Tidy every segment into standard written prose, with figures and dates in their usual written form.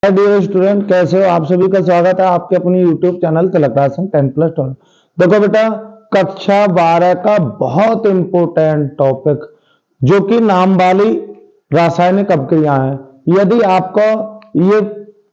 Dear student, कैसे हो? आप सभी का स्वागत है आपके अपनी यूट्यूब चैनल तिलक राजसंघ 10+12। देखो बेटा, कक्षा 12 का बहुत इंपॉर्टेंट टॉपिक जो कि नाम वाली रासायनिक अपक्रियाएं हैं। यदि आपको ये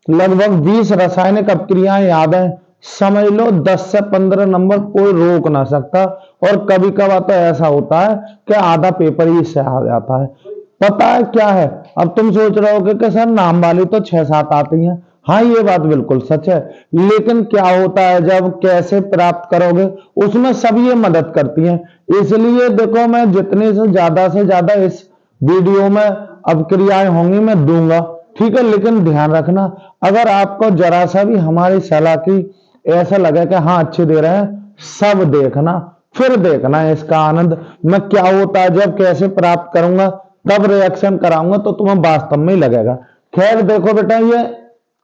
लगभग 20 रासायनिक अपक्रियाएं याद है, समझ लो 10 से 15 नंबर कोई रोक ना सकता। और कभी कभार तो ऐसा होता है कि आधा पेपर ही इससे आ जाता है। पता है क्या है? अब तुम सोच रहे होगे कि सर नाम वाली तो 6-7 आती हैं। हाँ, ये बात बिल्कुल सच है, लेकिन क्या होता है जब कैसे प्राप्त करोगे उसमें सब ये मदद करती हैं। इसलिए देखो, मैं जितनी से ज्यादा इस वीडियो में अपक्रियाएं होंगी मैं दूंगा, ठीक है। लेकिन ध्यान रखना, अगर आपको जरा सा भी हमारी सलाह की ऐसा लगे कि हाँ अच्छे दे रहे हैं, सब देखना, फिर देखना इसका आनंद। मैं क्या होता है जब कैसे प्राप्त करूंगा, तब रिएक्शन कराऊंगा तो तुम्हें वास्तव में ही लगेगा। खैर देखो बेटा, ये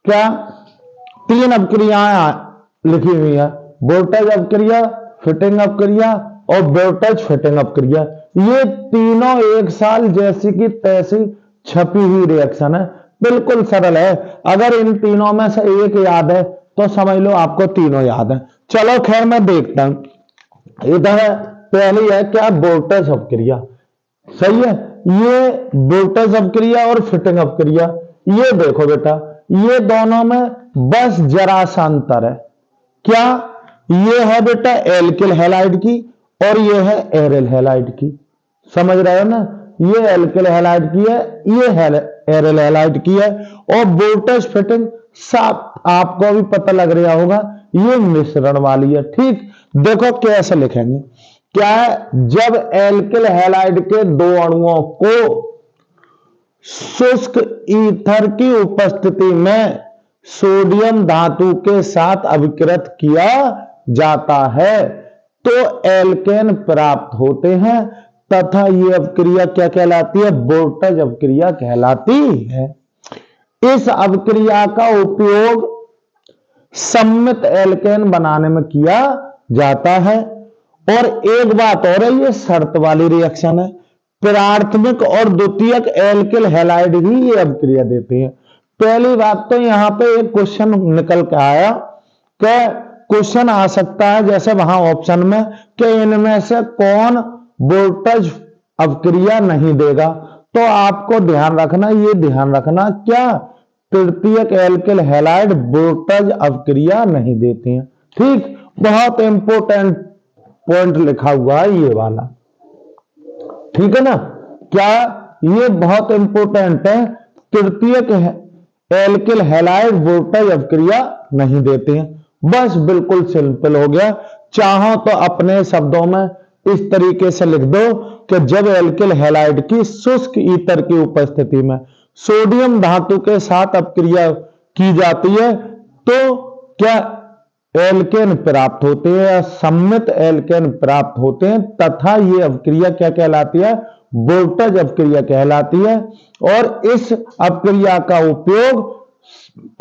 क्या 3 अपक्रियाएं लिखी हुई है: वोल्टेज अपक्रिया, फिटिंग अपक्रिया और वोल्टेज फिटिंग अपक्रिया। ये तीनों एक साल जैसी की तैसी छपी हुई रिएक्शन है, बिल्कुल सरल है। अगर इन तीनों में से एक याद है तो समझ लो आपको तीनों याद है। चलो खैर मैं देखता हूं। इधर पहली है क्या, वोल्टेज अपक्रिया। सही है, ये वोल्टेज अपक्रिया और फिटिंग अपक्रिया। ये देखो बेटा, ये दोनों में बस जरा सा अंतर है। क्या? ये है बेटा एल्किल हैलाइड की और ये है एरिल हैलाइड की। समझ रहे हो ना? ये एल्किल हैलाइड की है, ये एरिल हैलाइड की है। और वोल्टेज फिटिंग साफ आपको भी पता लग रहा होगा, ये मिश्रण वाली है। ठीक, देखो कैसे लिखेंगे। क्या है? जब एल्किल हैलाइड के दो अणुओं को शुष्क ईथर की उपस्थिति में सोडियम धातु के साथ अभिकृत किया जाता है तो एल्केन प्राप्त होते हैं, तथा यह अपक्रिया क्या कहलाती है? वोल्टेज अपक्रिया कहलाती है। इस अपक्रिया का उपयोग सम्मित एल्केन बनाने में किया जाता है। और एक बात और है, ये शर्त वाली रिएक्शन है। प्राथमिक और द्वितीयक एल्किल हैलाइड ही ये अपक्रिया देते हैं। पहली बात तो यहां पे एक क्वेश्चन निकल के आया कि क्वेश्चन आ सकता है जैसे वहां ऑप्शन में कि इनमें से कौन वोल्टेज अपक्रिया नहीं देगा। तो आपको ध्यान रखना, ये ध्यान रखना, क्या तृतीयक एल्किल हैलाइड वोल्टेज अपक्रिया नहीं देते हैं। ठीक, बहुत इंपॉर्टेंट पॉइंट लिखा हुआ है ये वाला, ठीक है ना? क्या? ये बहुत इंपॉर्टेंट है। तृतीयक एल्किल हैलाइड वोल्टेज अपक्रिया नहीं देते हैं। बस बिल्कुल सिंपल हो गया। चाहो तो अपने शब्दों में इस तरीके से लिख दो कि जब एल्किल हैलाइड की शुष्क ईथर की उपस्थिति में सोडियम धातु के साथ अपक्रिया की जाती है तो क्या एल्केन प्राप्त होते हैं या सम्मित एल्केन प्राप्त होते हैं, तथा ये अपक्रिया क्या कहलाती है? वोल्टेज अपक्रिया कहलाती है। और इस अपक्रिया का उपयोग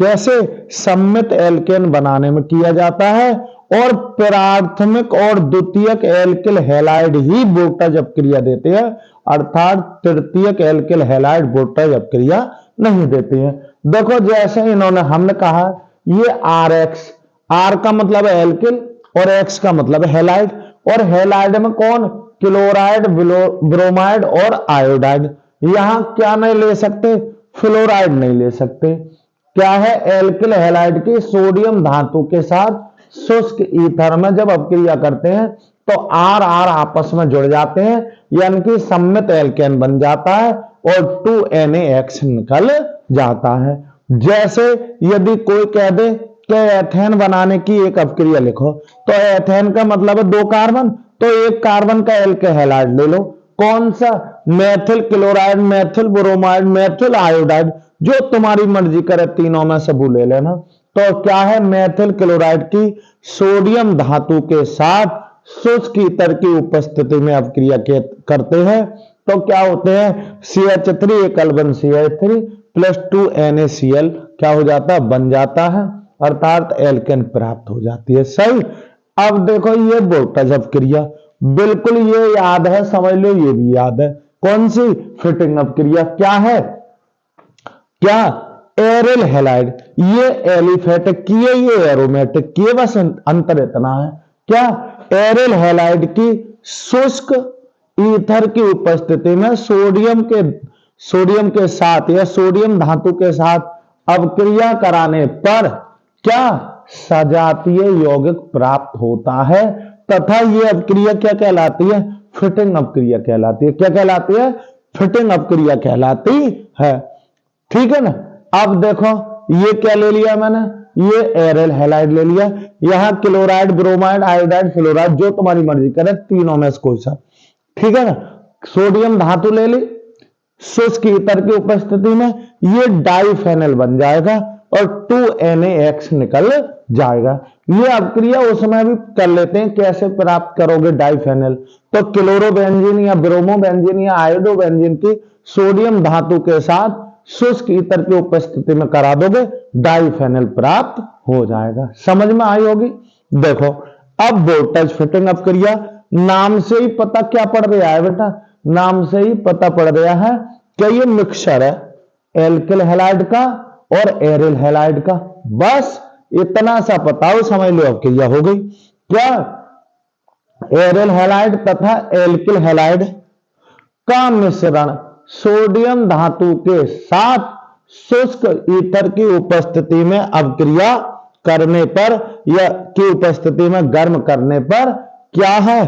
कैसे सम्मित एल्केन बनाने में किया जाता है। और प्राथमिक और द्वितीयक एल्किल हैलाइड ही वोल्टेज अपक्रिया देते हैं, अर्थात तृतीयक एल्किल हैलाइड वोल्टेज अपक्रिया नहीं देते हैं। देखो जैसे इन्होंने हमने कहा, ये RX, आर का मतलब है एल्किल और एक्स का मतलब है हैलाइड। और हैलाइड में कौन? क्लोराइड, ब्रोमाइड और आयोडाइड। यहां क्या नहीं ले सकते? फ्लोराइड नहीं ले सकते। क्या है? एल्किल हैलाइड की सोडियम धातु के साथ शुष्क ईथर में जब अपक्रिया करते हैं तो आर आर आपस में जुड़ जाते हैं, यानी कि सम्मित एल्केन बन जाता है और 2NaX निकल जाता है। जैसे यदि कोई कह दे कि एथेन बनाने की एक अपक्रिया लिखो, तो एथेन का मतलब है 2 कार्बन, तो एक कार्बन का एल्किल हैलाइड ले लो। कौन सा? Methyl chloride, methyl bromide, methyl iodide, जो तुम्हारी मर्जी करे तीनों में से वो ले लेना। तो क्या है? मेथिल क्लोराइड की सोडियम धातु के साथ शुष्क ईथर की उपस्थिति में अपक्रिया करते हैं तो क्या होते हैं? CH3 एकल बंध CH3 प्लस 2NaCl क्या हो जाता है? बन जाता है, अर्थात एल्केन प्राप्त हो जाती है। सही। अब देखो ये वोल्टेज अपक्रिया, बिल्कुल ये याद है, समझ लो ये भी याद है। कौन सी? फिटिंग अपक्रिया। क्या है? क्या एरिल हैलाइड, ये एलिफेटिक की है, ये एरोमेटिक की है, बस अंतर इतना है। क्या? एरिल हैलाइड की शुष्क ईथर की उपस्थिति में सोडियम के साथ या सोडियम धातु के साथ अवक्रिया कराने पर क्या? सजातीय यौगिक प्राप्त होता है, तथा यह अवक्रिया क्या कहलाती है? फिटिंग अपक्रिया कहलाती है। क्या कहलाती है? फिटिंग अपक्रिया कहलाती है। ठीक है ना। अब देखो ये क्या ले लिया मैंने, ये एरिल हैलाइड ले लिया, यहां क्लोराइड, ब्रोमाइड, आयोडाइड, फ्लोराइड, जो तुम्हारी मर्जी करे, तीनों में से कोई सा। ठीक है ना। सोडियम धातु ले ली शुष्क ईथर की उपस्थिति में, ये डाइफेनल बन जाएगा और 2NaX निकल जाएगा। ये अपक्रिया उसमें भी कर लेते हैं, कैसे प्राप्त करोगे डाइफेनल? तो क्लोरोबेंजीन या ब्रोमोबेंजीन या आयोडोबेंजीन की सोडियम धातु के साथ शुष्क ईथर की उपस्थिति में करा दोगे, डाइफेनल प्राप्त हो जाएगा। समझ में आई होगी। देखो अब वोल्टेज फिटिंग अपक्रिया, नाम से ही पता क्या पड़ रहा है बेटा? नाम से ही पता पड़ रहा है कि ये मिक्सचर है एल्किल हैलाइड का और एरिल हैलाइड का। बस इतना सा पता हो, समझ लो अपक्रिया हो गई। क्या? एरिल हैलाइड तथा एल्किल हैलाइड का मिश्रण सोडियम धातु के साथ शुष्क ईथर की उपस्थिति में अपक्रिया करने पर या की उपस्थिति में गर्म करने पर क्या है?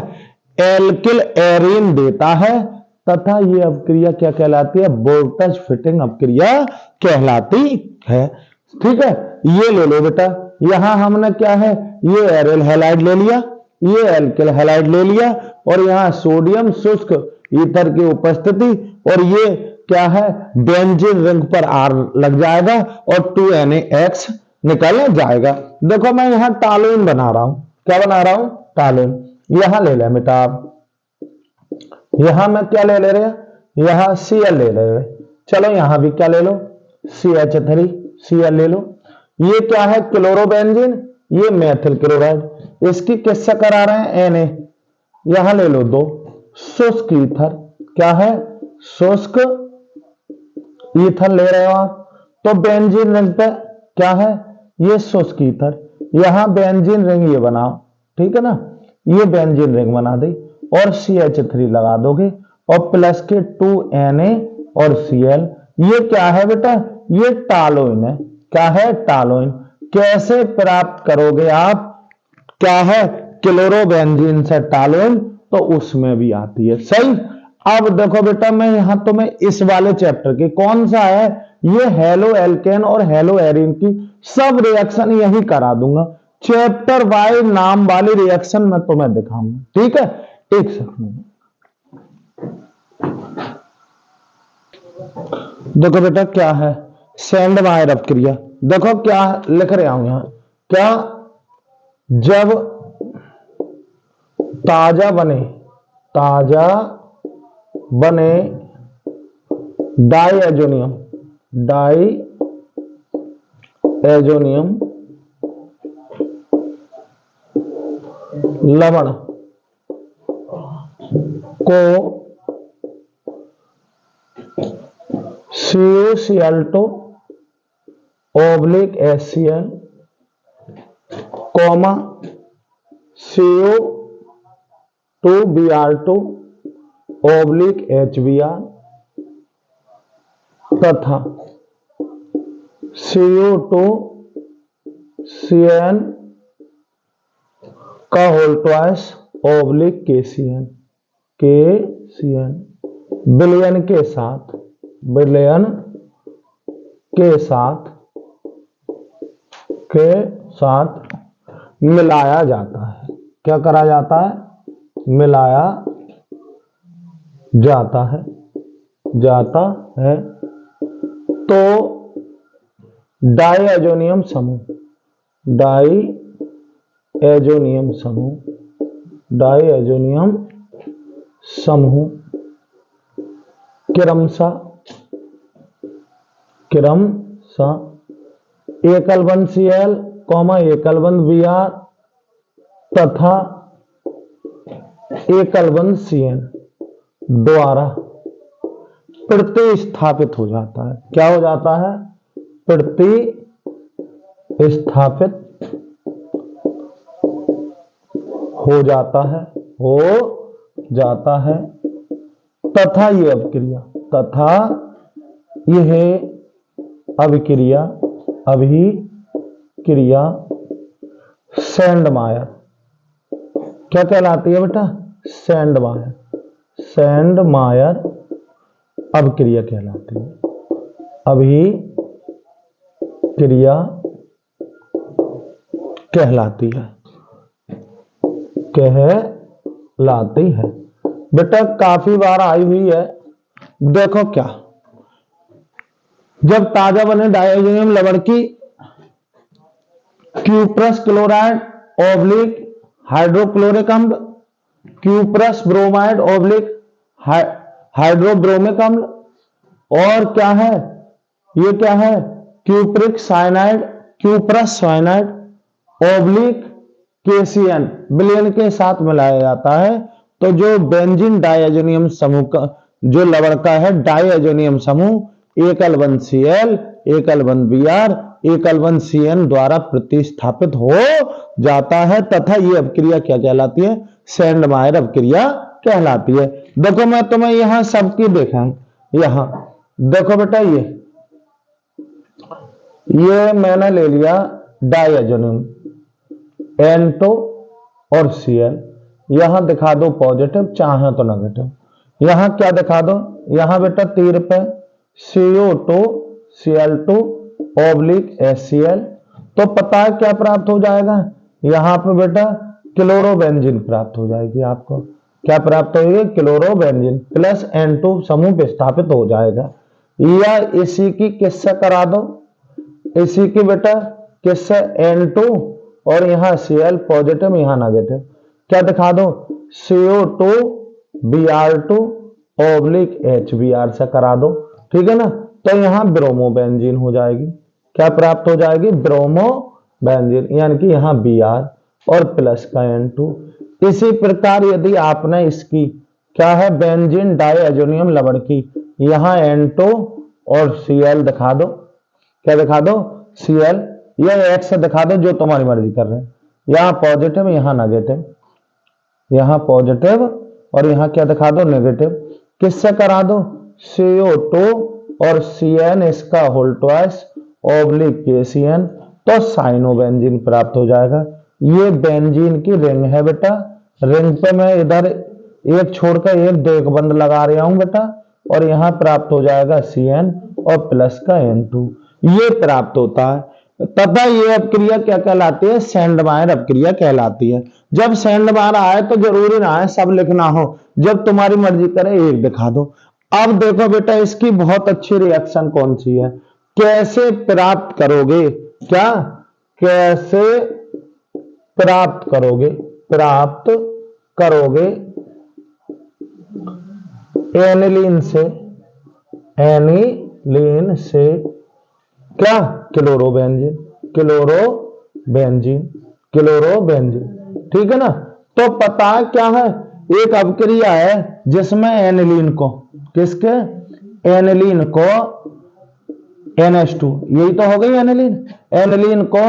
एल्किल एरीन देता है, तथा यह अपक्रिया क्या कहलाती है? वोल्टेज फिटिंग अपक्रिया कहलाती है। ठीक है, ये ले लो बेटा। यहां हमने क्या है? ये एरिल हैलाइड ले लिया, ये एल्किल हैलाइड ले लिया, और यहां सोडियम शुष्क ईथर की उपस्थिति, और ये क्या है? बेंजीन रिंग पर R लग जाएगा और 2NaX निकल जाएगा। देखो मैं यहां टॉलुइन बना रहा हूं। क्या बना रहा हूं? टॉलुइन। यहां ले ले बेटा आप, यहां मैं क्या ले रहे हैं? यहां Cl ले रहे हैं। चलो यहां भी क्या ले लो? CH3 Cl ले लो। ये क्या है? क्लोरोबेंजीन, ये मेथिल क्लोराइड। इसकी किससे करा रहे हैं? Na। यहां ले लो 2 शुष्क ईथर। क्या है? शुष्क ईथर ले रहे हो आप, तो बेंजीन रिंग पे क्या है? ये शुष्क ईथर। यहां बेंजीन रिंग ये बनाओ, ठीक है ना। ये बेंजीन रिंग बना दी और CH3 लगा दोगे और प्लस के 2Na और Cl। ये क्या है बेटा? ये टॉलुइन है। क्या है? टॉलुइन। कैसे प्राप्त करोगे आप? क्या है? क्लोरोबेंजीन से टॉलुइन, तो उसमें भी आती है। सही। अब देखो बेटा, मैं यहां तुम्हें इस वाले चैप्टर की कौन सा है, ये हेलो एल्केन और हेलो एरीन की सब रिएक्शन यही करा दूंगा। चैप्टर वाइज नाम वाली रिएक्शन मैं तुम्हें दिखाऊंगा। ठीक है, एक सेकंड। देखो बेटा क्या है? सेंडमायर अपक्रिया। देखो क्या लिख रहा हूं यहां। क्या? जब ताजा बने डाइएजोनियम लवण को CuCl2 (HCl) Cu2Br2 (HBr) तथा Cu2Cn का होल ट्वाइस (KCn) विलयन के साथ मिलाया जाता है। क्या करा जाता है? मिलाया जाता है। तो डाइएजोनियम समूह क्रमशः एकल बंध Cl, एकल बंध Br तथा एकल बंध Cn द्वारा प्रतिस्थापित हो जाता है। क्या हो जाता है? प्रतिस्थापित हो जाता है तथा यह अभिक्रिया सैंडमायर क्या कहलाती है बेटा? सैंडमायर अभिक्रिया कहलाती है। अभिक्रिया कहलाती है बेटा, काफी बार आई हुई है। देखो क्या, जब ताजा बने डायजोनियम लवण की क्यूप्रस क्लोराइड ऑब्लिक हाइड्रोक्लोरिक अम्ल, क्यूप्रस ब्रोमाइड ऑब्लिक हाइड्रोब्रोमिक अम्ल, और क्या है, ये क्या है, cupric cyanide, cuprous cyanide oblique KCN विलयन के साथ मिलाया जाता है, तो जो बेंजीन डायजोनियम समूह का जो लवण का है डायजोनियम समूह एकल1Cl एकल1Br एकल1CN द्वारा प्रतिस्थापित हो जाता है तथा यह अभिक्रिया क्या कहलाती है? सैंडमायर अभिक्रिया कहलाती है। देखो मैं तुम्हें यहां सबकी देखा, यहां देखो बेटा, ये मैंने ले लिया डायजोनियम N2 और Cl, यहां दिखा दो पॉजिटिव चाहे तो नेगेटिव। यहां क्या दिखा दो, यहां बेटा तीर पे CO2 Cl2 ऑब्लिक HCl, तो पता है क्या प्राप्त हो जाएगा? यहां पे बेटा क्लोरोबेंजीन प्राप्त हो जाएगी। आपको क्या प्राप्त होगी? क्लोरोबेंजीन प्लस N2 समूह विस्थापित हो जाएगा। या इसी की किससे करा दो, इसी की बेटा किससे? N2 और यहां Cl पॉजिटिव यहां नेगेटिव, क्या दिखा दो? CO2 Br2 ऑब्लिक HBr से करा दो, ठीक है ना। तो यहां ब्रोमोबेंजीन हो जाएगी। क्या प्राप्त हो जाएगी? ब्रोमोबेंजीन, यानी कि यहां Br और प्लस का N2। इसी प्रकार यदि आपने इसकी क्या है बेंजीन डायजोनियम लवण की यहां N2 और Cl दिखा दो, क्या दिखा दो? Cl या X से दिखा दो, जो तुम्हारी मर्जी कर रहे हैं। यहां पॉजिटिव यहां नेगेटिव, यहां पॉजिटिव और यहां क्या दिखा दो? नेगेटिव। किससे करा दो? CO2 और CN इसका होल ट्वाइस ऑब्लिक KCN, तो साइनोबेंजीन प्राप्त हो जाएगा। ये बेंजीन की रिंग है बेटा, रिंग पे मैं इधर एक छोड़कर एक देकबंद लगा रहा हूं बेटा, और यहां प्राप्त हो जाएगा CN और प्लस का N2, ये प्राप्त होता है। तथा ये अभिक्रिया क्या कहलाती है? सैंडमायर अभिक्रिया कहलाती है। जब सैंडमायर आए तो जरूरी ना है सब लिखना हो, जब तुम्हारी मर्जी करे एक दिखा दो। अब देखो बेटा, इसकी बहुत अच्छी रिएक्शन कौन सी है, कैसे प्राप्त करोगे? क्या कैसे प्राप्त करोगे? प्राप्त करोगे एनिलीन से क्या? क्लोरोबेंजीन, ठीक है ना। तो पता क्या है, एक अभिक्रिया है जिसमें एनिलीन को, किसके? एनिलीन को NH2, यही तो हो गई एनिलीन, एनिलीन को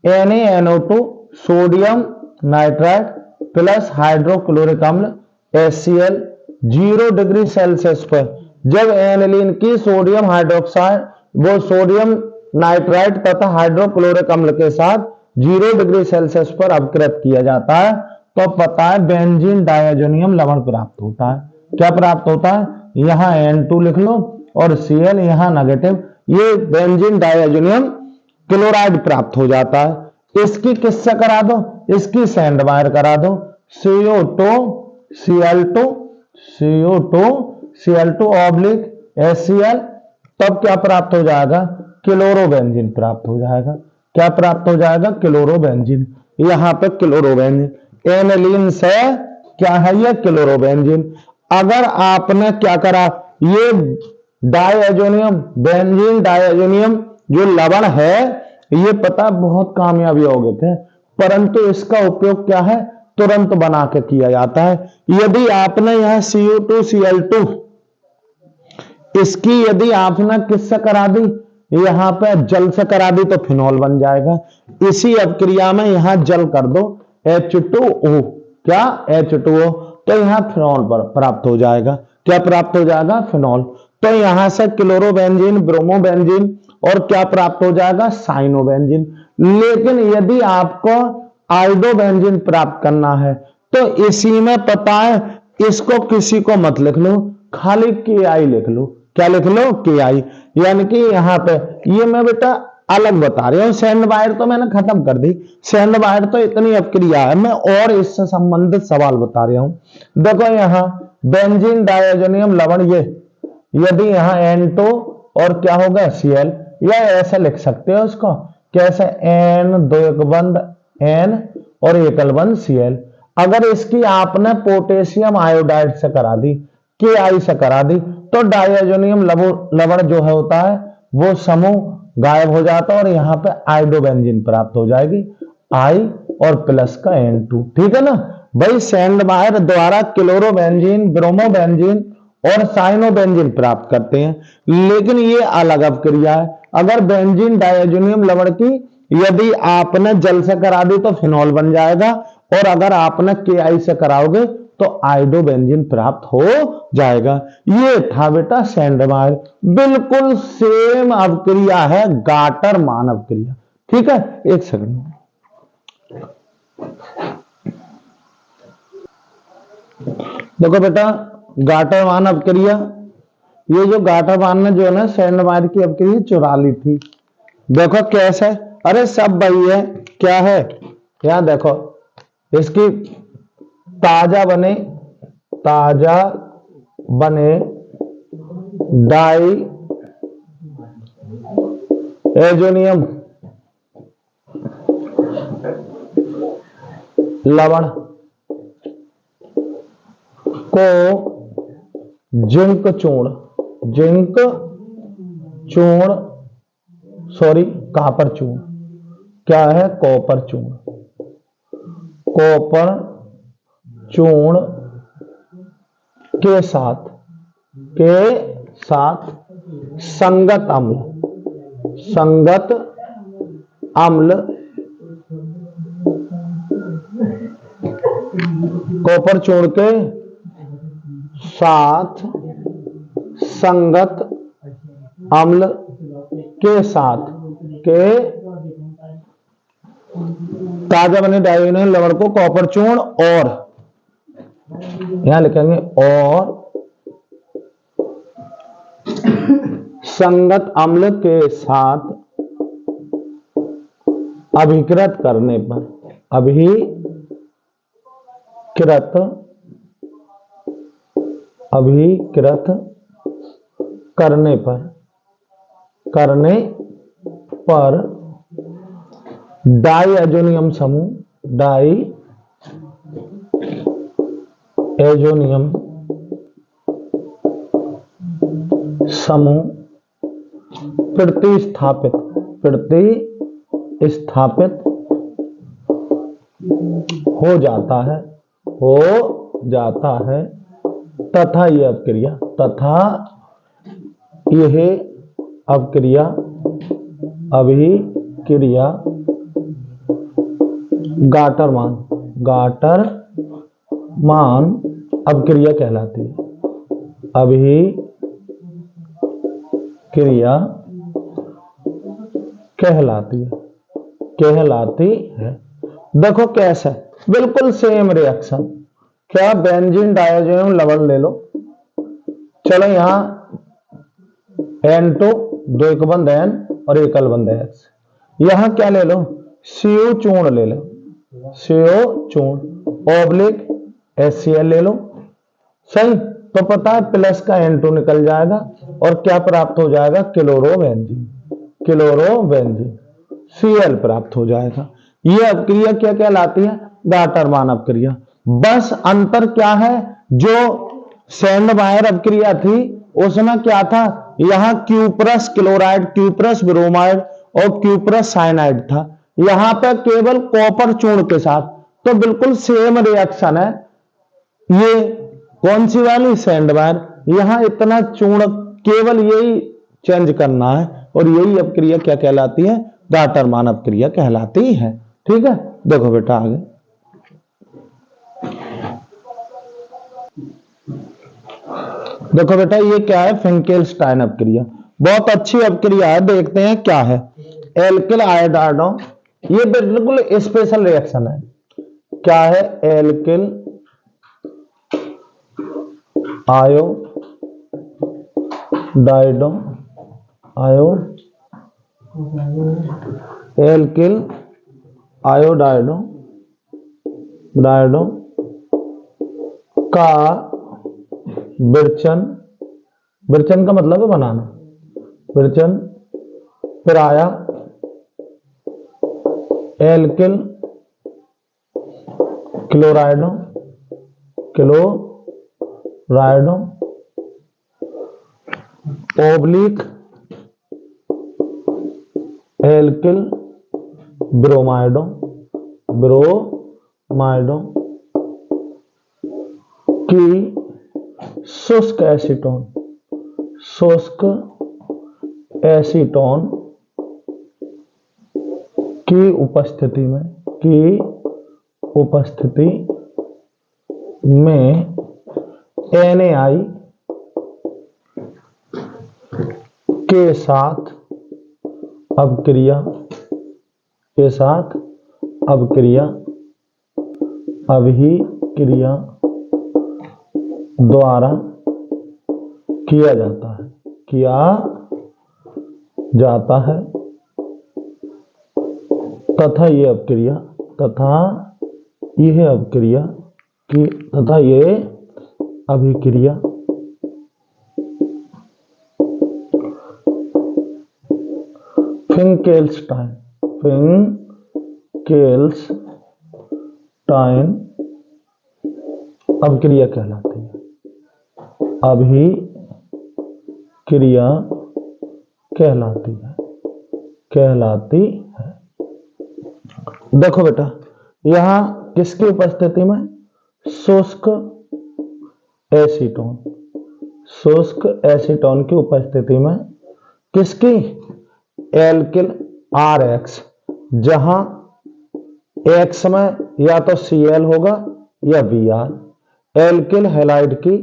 NaNO2 sodium nitride plus hydrochloric अम्ल HCl 0 डिग्री सेल्सियस पर, जब एनिलीन की सोडियम हाइड्रोक्साइड वो सोडियम नाइट्राइड तथा हाइड्रोक्लोरिक अम्ल के साथ 0 डिग्री सेल्सियस पर अपकृत किया जाता है, तो पता है बेंजीन डायजोनियम लवण प्राप्त होता है। क्या प्राप्त होता है? यहां N2 लिख लो और Cl यहां नेगेटिव, ये बेंजीन डायजोनियम क्लोराइड प्राप्त हो जाता है। इसकी किससे करा दो? इसकी सैंडमायर करा दो, CO2 ऑब्लिक HCl, तब क्या प्राप्त हो जाएगा? क्लोरोबेंजीन प्राप्त हो जाएगा। क्या प्राप्त हो जाएगा? क्लोरोबेंजीन। यहां पे क्लोरोबेंजीन एनिलीन से क्या है? ये क्लोरोबेंजीन। अगर आपने क्या करा, ये डायजोनियम बेंजीन डायजोनियम जो लवण है, ये पता बहुत कामयाबी हो गए थे, परंतु इसका उपयोग क्या है? तुरंत बना के किया जाता है। यदि आपने यहां CO2 Cl2 इसकी यदि आपने किससे करा दी? यहां पे जल से करा दी तो फिनॉल बन जाएगा। इसी अपक्रिया में यहां जल कर दो H2O, क्या H2O, तो यहां फिनॉल प्राप्त हो जाएगा। क्या प्राप्त हो जाएगा? फिनॉल। तो यहां से क्लोरोबेंजीन, ब्रोमोबेंजीन और क्या प्राप्त हो जाएगा? साइनोबेंजीन। लेकिन यदि आपको आयोडोबेंजीन प्राप्त करना है तो इसी में पता है, इसको किसी को मत लिख लो, खाली KI लिख लो। क्या लिख लो? KI। यानी कि यहां पे ये मैं बेटा अलग बता रहा हूं, सैंड वायर तो मैंने खत्म कर दी। सैंड वायर तो इतनी अपक्रिया है, मैं और इससे संबंधित सवाल बता रहा हूं। देखो यहां बेंजीन डायजोनियम लवण, ये यदि यहां N2 और क्या होगा? Cl, या ऐसा लिख सकते हो उसको, कैसे? N दो एक बंद N और एकल बंद Cl। अगर इसकी आपने पोटेशियम आयोडाइड से करा दी, KI से करा दी, तो डायजोनियम लवण जो है होता है वो समूह गायब हो जाता है और यहां पे आयोडोबेंजीन प्राप्त हो जाएगी, I और प्लस का N2। ठीक है ना भाई? सैंड वायर द्वारा क्लोरोबेंजीन, ब्रोमोबेंजीन और साइनोबेंजीन प्राप्त करते हैं, लेकिन ये अलग अपक्रिया है। अगर बेंजीन डायजोनियम लवण की यदि आपने जल से करा दी तो फिनॉल बन जाएगा, और अगर आपने KI से कराओगे तो आयोडोबेंजीन प्राप्त हो जाएगा। ये था बेटा सैंड वायर, बिल्कुल सेम अपक्रिया है, गाटर मान अपक्रिया। ठीक है, एक सेकंड। देखो बेटा गाटर मान अपक्रिया, ये जो गाटर मान ने जो है ना सैंड वायर की अपक्रिया चुरा ली थी। देखो कैसे? अरे सब भाई है, क्या है? यहां देखो इसकी ताजा बने डाई एजोनियम लवण को जिंक चूर्ण सॉरी कॉपर चूर्ण, क्या है? कॉपर चूर्ण के साथ संगत अम्ल कॉपर चूर्ण के साथ संगत अम्ल के साथ ताजा बने डायजोनियम लवण को कॉपर चूर्ण और यहां लिखेंगे और संगत अम्ल के साथ अभिकृत करने पर डायएजोनियम समूह प्रतिस्थापित हो जाता है तथा यह अभिक्रिया गाटर मान अभिक्रिया कहलाती है। देखो कैसे? बिल्कुल सेम रिएक्शन। क्या? बेंजीन डायजोनियम लवण ले लो, चलो यहां N2 दो एक बंद N और एकल बंद X। यहां क्या ले लो? CO चूर्ण ले लो, CO चूर्ण ऑब्लिक HCl ले लो। सही, तो पता है प्लस का N2 निकल जाएगा और क्या प्राप्त हो जाएगा? क्लोरोबेंजीन Cl प्राप्त हो जाएगा। यह अपक्रिया क्या कहलाती है? गाटर मान अपक्रिया। बस अंतर क्या है? जो सैंड वायर अपक्रिया थी उसमें क्या था? यहां क्यूप्रस क्लोराइड, क्यूप्रस ब्रोमाइड और क्यूप्रस साइनाइड था, यहां पर केवल कॉपर चूर्ण के साथ। तो बिल्कुल सेम रिएक्शन है। ये कौन सी वाली? Sand wire. यहां इतना चूर्ण, केवल यही चेंज करना है, और यही अपक्रिया क्या कहलाती है, डाटरमान अपक्रिया कहलाती है। ठीक है, देखो बेटा आगे। देखो बेटा ये क्या है, फिंकेल्स्टाइन अपक्रिया, बहुत अच्छी अपक्रिया है, देखते हैं क्या है। एल्किल आयोडाइडों, ये बिल्कुल स्पेशल रिएक्शन है। क्या है, एल्किल आयोडाइडों, एल्किल आयोडाइडों का विरचन, विरचन का मतलब है बनाना, विरचन प्राया एल्किल क्लोराइडों ओब्लिक एल्किल ब्रोमाइडों की शुष्क एसीटोन की उपस्थिति में NaI के साथ अभिक्रिया द्वारा किया जाता है तथा ये अभिक्रिया फिंकेल्स्टाइन अभिक्रिया कहलाती है। देखो बेटा यहां किसकी उपस्थिति में, शुष्क एसीटोन की उपस्थिति में, किसकी, एल्किल RX, जहां X में या तो Cl होगा या Br, एल्किल हैलाइड की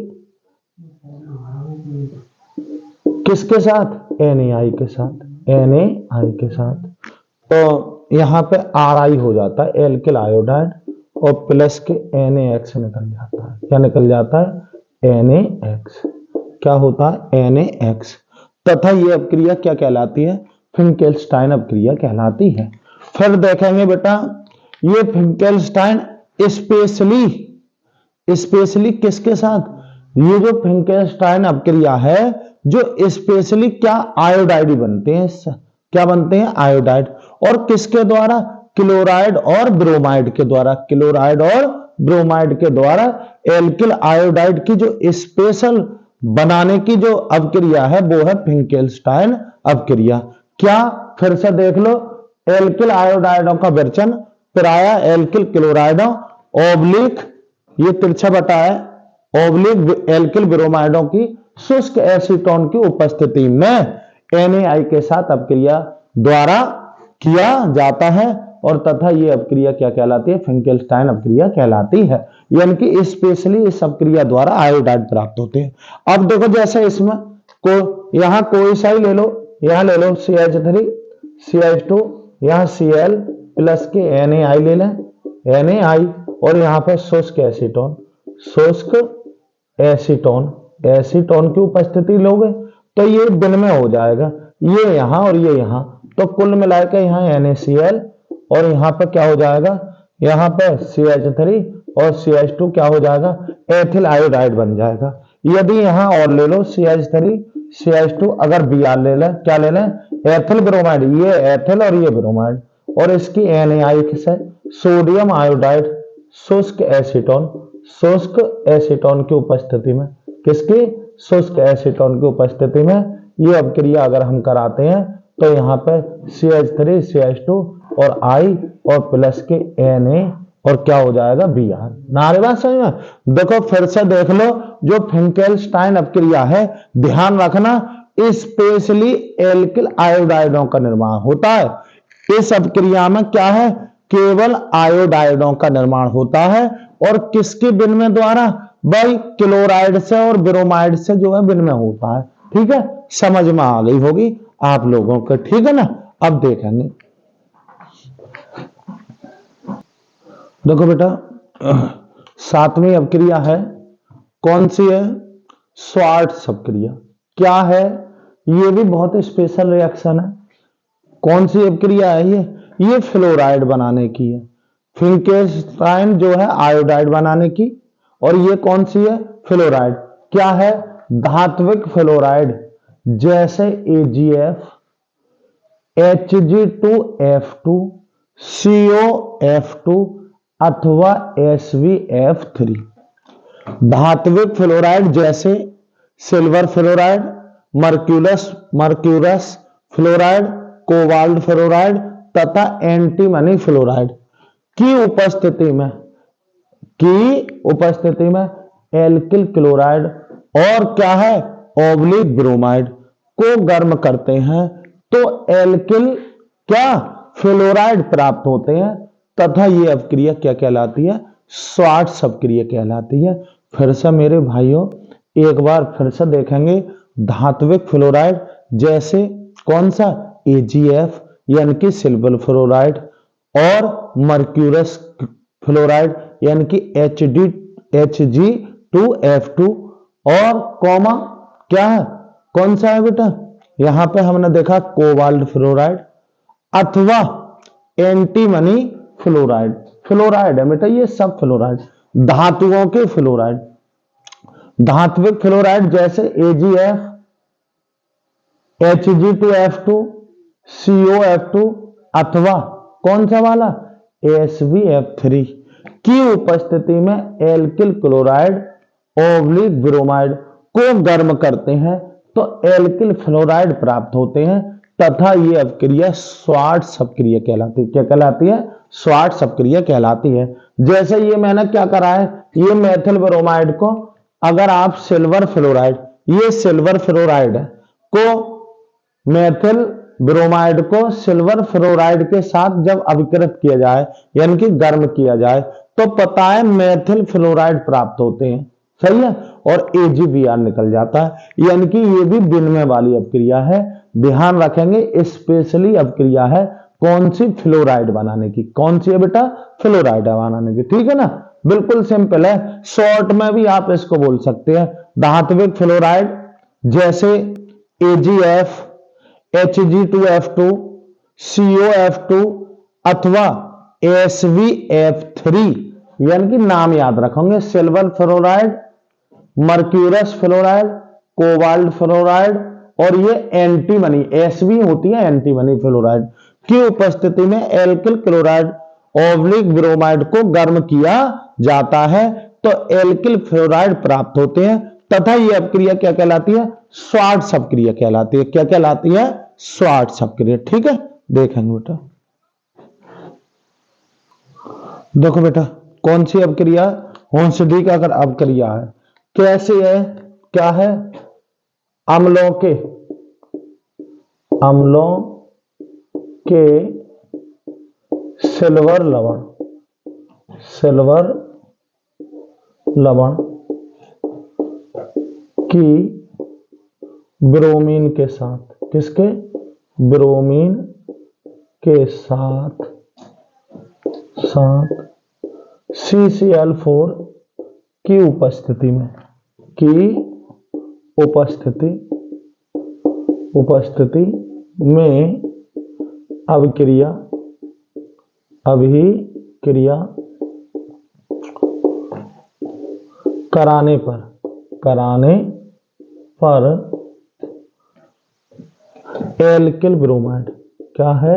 किसके साथ, NaI के साथ, तो यहां पे Ri हो जाता है एल्किल आयोडाइड, और प्लस के NaX निकल जाता है। क्या निकल जाता है, NaX। क्या होता है, NaX। तथा ये अपक्रिया क्या कहलाती है, फिंकेल्स्टाइन अपक्रिया कहलाती है। फिर देखेंगे बेटा ये फिंकेल्स्टाइन स्पेशली किसके साथ, ये जो फिंकेल्स्टाइन अपक्रिया है जो स्पेशली क्या, आयोडाइड बनते हैं, क्या बनते हैं, आयोडाइड, और किसके द्वारा, क्लोराइड और ब्रोमाइड के द्वारा एल्किल आयोडाइड की जो स्पेशल बनाने की जो अपक्रिया है वो है फिंकेल्स्टाइन अपक्रिया। क्या, फिर से देख लो, एल्किल आयोडाइडों का विरचन प्राया एल्किल क्लोराइडों ओब्लिक, ये तिरछा बटा है, ओब्लिक एल्किल ब्रोमाइडों की शुष्क एसीटोन की उपस्थिति में NaI के साथ अपक्रिया द्वारा किया जाता है, और तथा ये अपक्रिया क्या कहलाती है, फिंकेल्स्टाइन अपक्रिया कहलाती है। यानी कि स्पेशली इस अपक्रिया द्वारा आयोडाइड प्राप्त होते हैं। अब देखो जैसे इसमें यहां कोई सा ही ले लो, यहां ले लो CH3 CH2, यहां Cl प्लस के NaI ले लें, NaI, और यहां पर शुष्क एसीटोन की उपस्थिति लोगे तो ये दिन में हो जाएगा, ये यहां और ये यहां, तो कुल मिलाकर यहां NaCl, और यहां पर क्या हो जाएगा, यहां पर CH3 और CH2 क्या हो जाएगा, एथिल आयोडाइड बन जाएगा। यदि यहां और ले लो CH3 CH2, अगर Br ले लें, क्या ले लें, एथिल ब्रोमाइड, ये एथिल और ये ब्रोमाइड, और इसकी NaI से सोडियम आयोडाइड शुष्क एसीटोन की उपस्थिति में, किसकी, शुष्क एसीटोन की उपस्थिति में ये अपक्रिया अगर हम कराते हैं तो यहाँ पे CH3 CH2 और I और प्लस के Na और क्या हो जाएगा, Br। नारे बात समझ में। देखो फिर से देख लो, जो फिंकेल्स्टाइन अपक्रिया है, ध्यान रखना स्पेशली एल्किल आयोडाइडों का निर्माण होता है। इस अपक्रिया में क्या है, केवल आयोडाइडों का निर्माण होता है। और किसके विनिमय द्वारा, भाई क्लोराइड से और ब्रोमाइड से जो है विनिमय होता है। ठीक है, समझ में आ गई होगी आप लोगों को, ठीक है ना। अब देखेंगे, देखो बेटा, सातवीं अपक्रिया है, कौन सी है, स्वार्ट्ज अपक्रिया। क्या है, ये भी बहुत स्पेशल रिएक्शन है। कौन सी अपक्रिया है ये फ्लोराइड बनाने की है। फिंकेल्स्टाइन जो है आयोडाइड बनाने की, और ये कौन सी है, फ्लोराइड। क्या है, धात्विक फ्लोराइड, जैसे AgF, Hg2F2, COF2 अथवा SvF3। धात्विक फ्लोराइड जैसे silver fluoride, mercurous fluoride, cobalt fluoride तथा एंटीमनी फ्लोराइड की उपस्थिति में एल्किल क्लोराइड और क्या है, ऑब्लिक ब्रोमाइड को गर्म करते हैं तो एल्किल क्या, फ्लोराइड प्राप्त होते हैं, तथा ये अपक्रिया क्या कहलाती है, स्वार्ट्ज अपक्रिया कहलाती है। फिर से मेरे भाइयों एक बार फिर से देखेंगे, धात्विक फ्लोराइड जैसे कौन सा, AgF यानी कि सिल्वर फ्लोराइड, और मर्क्यूरस फ्लोराइड यानी कि Hg2F2, और कॉमा क्या है, कौन सा है बेटा, यहां पे हमने देखा कोबाल्ट फ्लोराइड अथवा एंटीमनी फ्लोराइड। फ्लोराइड है बेटा, ये सब फ्लोराइड, धातुओं के फ्लोराइड। धात्विक फ्लोराइड जैसे AgF, Hg2F2, COF2 अथवा कौन सा वाला, SvF3 की उपस्थिति में एल्किल क्लोराइड ऑब्लिक ब्रोमाइड को गर्म करते हैं तो एल्किल फ्लोराइड प्राप्त होते हैं, तथा ये अपक्रिया स्वार्ट्ज अपक्रिया कहलाती है। क्या कहलाती है, स्वार्ट्ज अपक्रिया कहलाती है। जैसे ये मैंने क्या करा है, ये मेथिल ब्रोमाइड को अगर आप सिल्वर फ्लोराइड, ये सिल्वर फ्लोराइड है को, मेथिल ब्रोमाइड को सिल्वर फ्लोराइड के साथ जब अभिकृत किया जाए यानी कि गर्म किया जाए तो पता है मेथिल फ्लोराइड प्राप्त होते हैं, सही है, और AgBr निकल जाता है, यानी कि ये भी विनिमय वाली अपक्रिया है। ध्यान रखेंगे, स्पेशली अपक्रिया है कौन सी, फ्लोराइड बनाने की। कौन सी है बेटा, फ्लोराइड बनाने की, ठीक है ना, बिल्कुल सिंपल है। शॉर्ट में भी आप इसको बोल सकते हैं, धात्विक फ्लोराइड जैसे AgF, Hg2F2, COF2 अथवा SvF3, यानी कि नाम याद रखेंगे, silver fluoride, mercurous fluoride, cobalt fluoride, और ये एंटीमनी Sv होती है एंटीमनी फ्लोराइड की उपस्थिति में एल्किल क्लोराइड ऑब्लिक ब्रोमाइड को गर्म किया जाता है तो एल्किल फ्लोराइड प्राप्त होते हैं, तथा यह अपक्रिया क्या कहलाती है, स्वार्ट्ज अपक्रिया कहलाती है। क्या कहलाती है, स्वार्ट्ज अपक्रिया। ठीक है, देखेंगे बेटा, देखो बेटा कौन सी अपक्रिया, होंसडी का अगर अपक्रिया है, कैसे है, क्या है, अम्लों के सिल्वर लवण की ब्रोमीन के साथ, किसके, ब्रोमीन के साथ CCl4 की उपस्थिति में अभिक्रिया कराने पर एल्किल ब्रोमाइड, क्या है,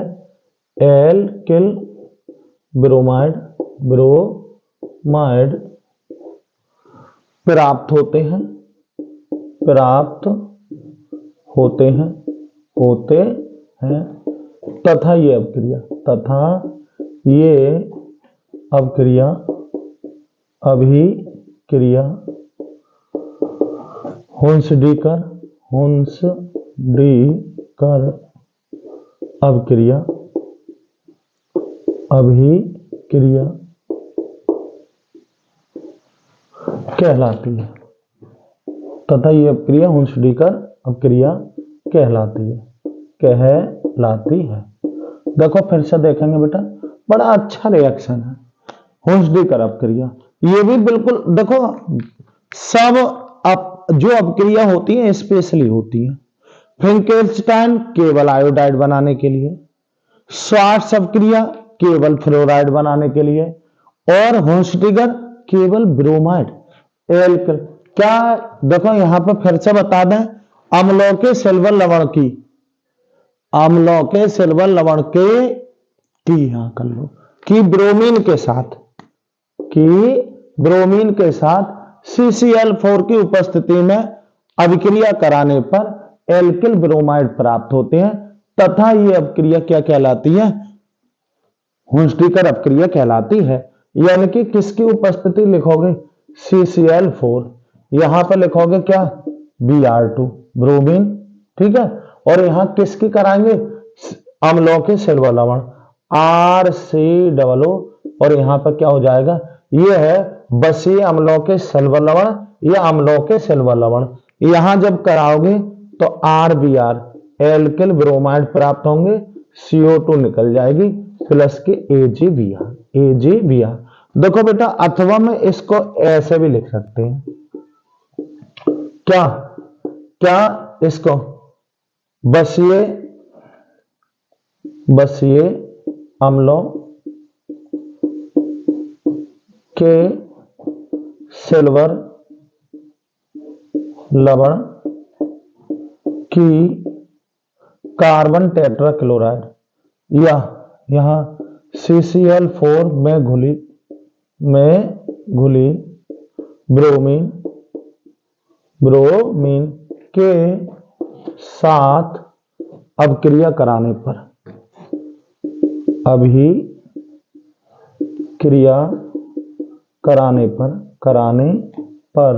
एल्किल ब्रोमाइड प्राप्त होते हैं तथा ये अभिक्रिया होंसडीकर डी कर अभिक्रिया अभिक्रिया कहलाती है तथा ये अभिक्रिया हुंसडीकर अभिक्रिया कहलाती है। देखो फिर से देखेंगे बेटा, बड़ा अच्छा रिएक्शन है हुंसडीकर अभिक्रिया। ये भी बिल्कुल देखो, सब जो अभिक्रिया होती है स्पेशली होती है। फिंकेल्स्टाइन केवल आयोडाइड बनाने के लिए, श्वार्ट्ज अभिक्रिया केवल फ्लोराइड बनाने के लिए, और हुंसडीकर केवल ब्रोमाइड एल्किल। क्या देखो यहां पर फिर से बता दें, अम्लों के सिल्वर लवण की यहां कर लो कि ब्रोमीन के साथ CCl4 की उपस्थिति में अभिक्रिया कराने पर एल्किल ब्रोमाइड प्राप्त होते हैं तथा यह अभिक्रिया क्या कहलाती है? हुंसडीकर अभिक्रिया कहलाती है। यानी कि किसकी उपस्थिति लिखोगे? CCl4, यहां पर लिखोगे क्या? Br2 ब्रोमीन, ठीक है। और यहां किसकी कराएंगे? अम्लों के सिल्वर लवण RCOO, और यहां पर क्या हो जाएगा? यह है बसीय अम्लों के सिल्वर लवण या अम्लों के सिल्वर लवण। यहां जब कराओगे तो RBr एल्किल ब्रोमाइड प्राप्त होंगे, CO2 निकल जाएगी प्लस के AgBr। देखो बेटा, अथवा में इसको ऐसे भी लिख सकते हैं, क्या इसको बसीय अम्लों के सिल्वर लवण की कार्बन टेट्राक्लोराइड या यहां CCl4 में घुली ब्रोमीन के साथ अभिक्रिया कराने पर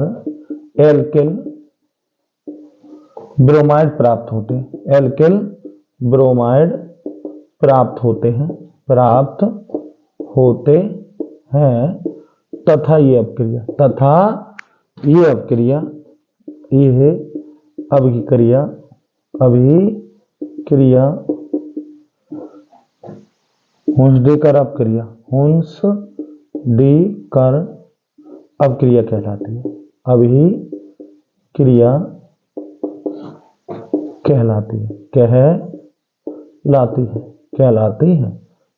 एल्किल ब्रोमाइड प्राप्त होते हैं तथा ये अभिक्रिया हुंसडीकर अभिक्रिया कहलाती है।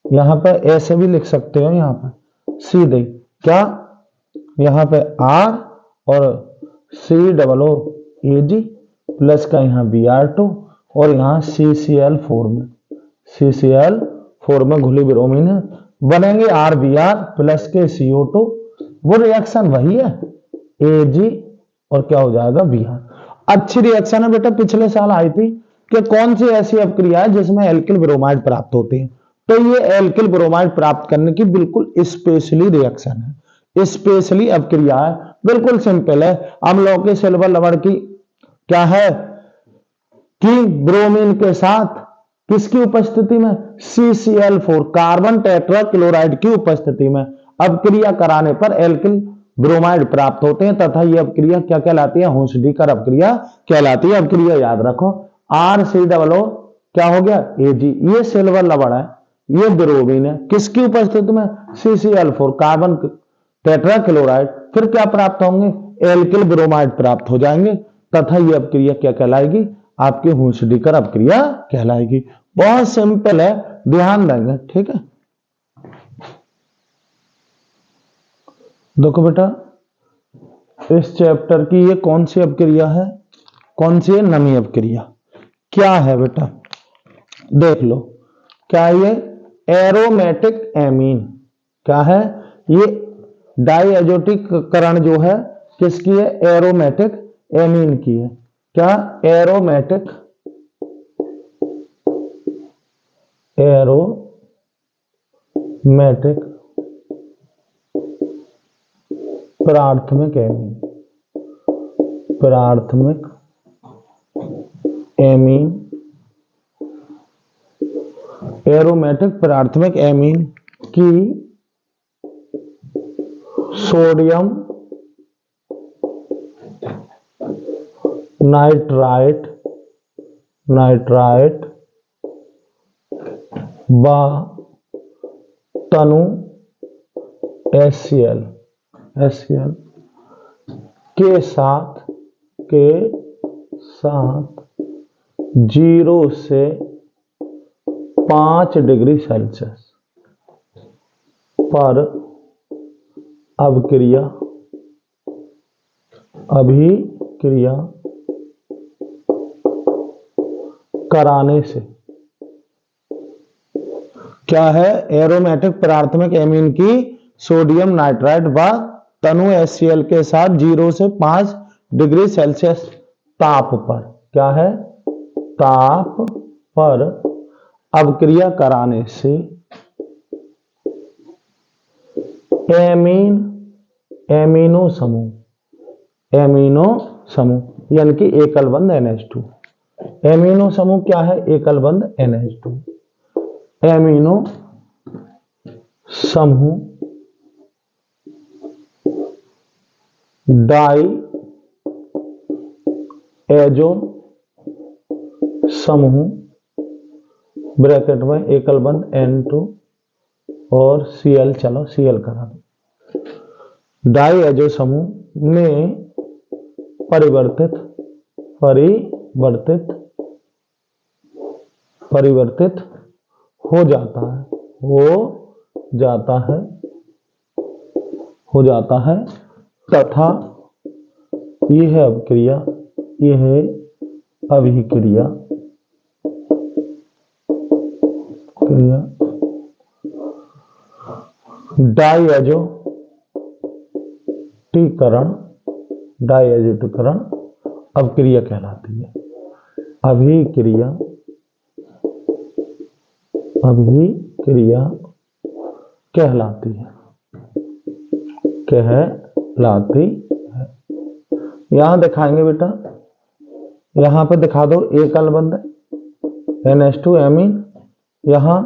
यहां पर ऐसे भी लिख सकते हो, यहां पर सीधे क्या, यहां पे R और COOAg प्लस का यहां Br2 और यहां CCl4 में घुली ब्रोमीन है, बनेंगे RBr प्लस के CO2। वो रिएक्शन वही है Ag और क्या हो जाएगा Br। अच्छी रिएक्शन है बेटा, पिछले साल आई थी कि कौन सी ऐसी अभिक्रिया है जिसमें एल्किल ब्रोमाइड प्राप्त होते हैं। तो ये एल्किल ब्रोमाइड प्राप्त करने की बिल्कुल स्पेशली रिएक्शन है, स्पेशली अभिक्रिया है, बिल्कुल सिंपल है। अम्लों के सिल्वर लवण की क्या है कि ब्रोमीन के साथ किसकी उपस्थिति में? CCl4 कार्बन टेट्राक्लोराइड की उपस्थिति में अभिक्रिया कराने पर एल्किल ब्रोमाइड प्राप्त होते हैं तथा यह अभिक्रिया क्या कहलाती है? हुंसडीकर अभिक्रिया कहलाती है। अभिक्रिया याद रखो, RCOO क्या हो गया? Ag, ये सिल्वर लवण है, ये ब्रोमीन है, किसकी उपस्थिति में? CCl4 कार्बन टेट्राक्लोराइड, फिर क्या प्राप्त होंगे? एल्किल ब्रोमाइड प्राप्त हो जाएंगे तथा यह अभिक्रिया क्या कहलाएगी? आपकी हुंसडीकर अभिक्रिया कहलाएगी। बहुत सिंपल है, ध्यान देंगे, ठीक है। देखो बेटा, इस चैप्टर की ये कौन सी अभिक्रिया है? कौन सी है? नमी अभिक्रिया। क्या है बेटा? देख लो, क्या ये एरोमेटिक एमीन, क्या है ये? डाइएजोटिक करण जो है किसकी है? एरोमेटिक एमीन की है। क्या? एरोमेटिक प्राथमिक एमीन, एरोमेटिक प्राथमिक एमीन की सोडियम नाइट्राइट व तनु HCl के साथ 0 से 5 डिग्री सेल्सियस पर अभिक्रिया कराने से, क्या है, एरोमेटिक प्राथमिक एमीन की सोडियम नाइट्राइट व तनु HCl के साथ 0 से 5 डिग्री सेल्सियस ताप पर, क्या है, ताप पर अभिक्रिया कराने से एमिनो समूह यानी कि एकल बंध NH2, एमिनो समूह क्या है, एकल बंध NH2, एमिनो समूह डाई एजो समूह ब्रैकेट में एकल बंध N2 और Cl, चलो Cl करा दो, डाई एजो समूह में परिवर्तित हो जाता है तथा यह अभिक्रिया डायएज़ोटीकरण अभिक्रिया कहलाती है। अभिक्रिया कहलाती है। यहां दिखाएंगे बेटा, यहां पे दिखा दो एकल बंध NH2 एमीन, यहां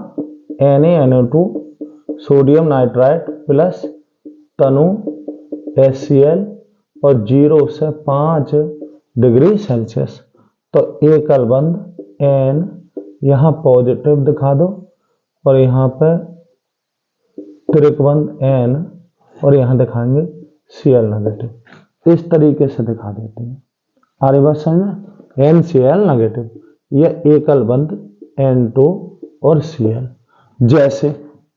NaNO2 सोडियम नाइट्राइट प्लस तनु HCl और 0 से 5 डिग्री सेल्सियस, तो एकल बंध N यहां पॉजिटिव दिखा दो और यहां पे त्रिकबंध N और यहां दिखाएंगे Cl नेगेटिव, इस तरीके से दिखा देते हैं। आगे बात समझ, NCl नेगेटिव, यह एकल बंध N2 और Cl,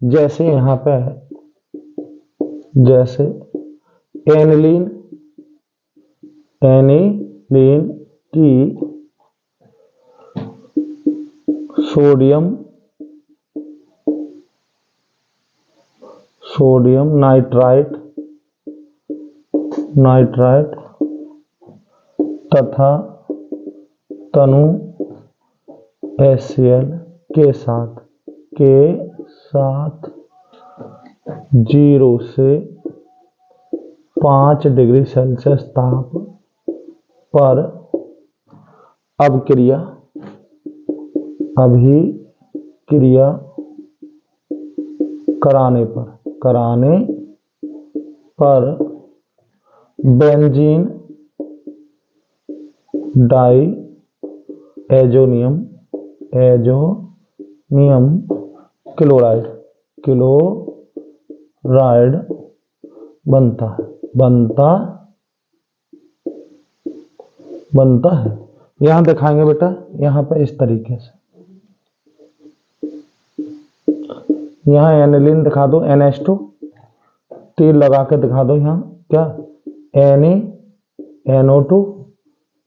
जैसे यहां पे है, जैसे एनिलीन की सोडियम नाइट्राइट तथा तनु HCl के साथ 0 से 5 डिग्री सेल्सियस ताप पर अभिक्रिया कराने पर बेंजीन डाई एजोनियम क्लोराइड बनता है। यहां दिखाएंगे बेटा, यहां पे इस तरीके से, यहां एनिलीन दिखा दो NH2, तीर लगा के दिखा दो, यहां क्या NaNO2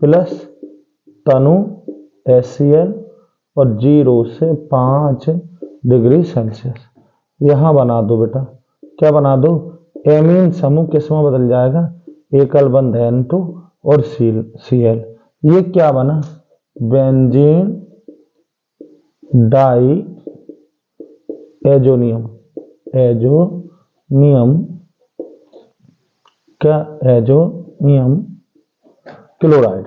प्लस तनु HCl और 0 से 5 डिग्री सेल्सियस, यहां बना दो बेटा, क्या बना दो, एमीन समूह किस में बदल जाएगा, एकल बंध N2 और Cl, ये क्या बना, benzene diazonium chloride.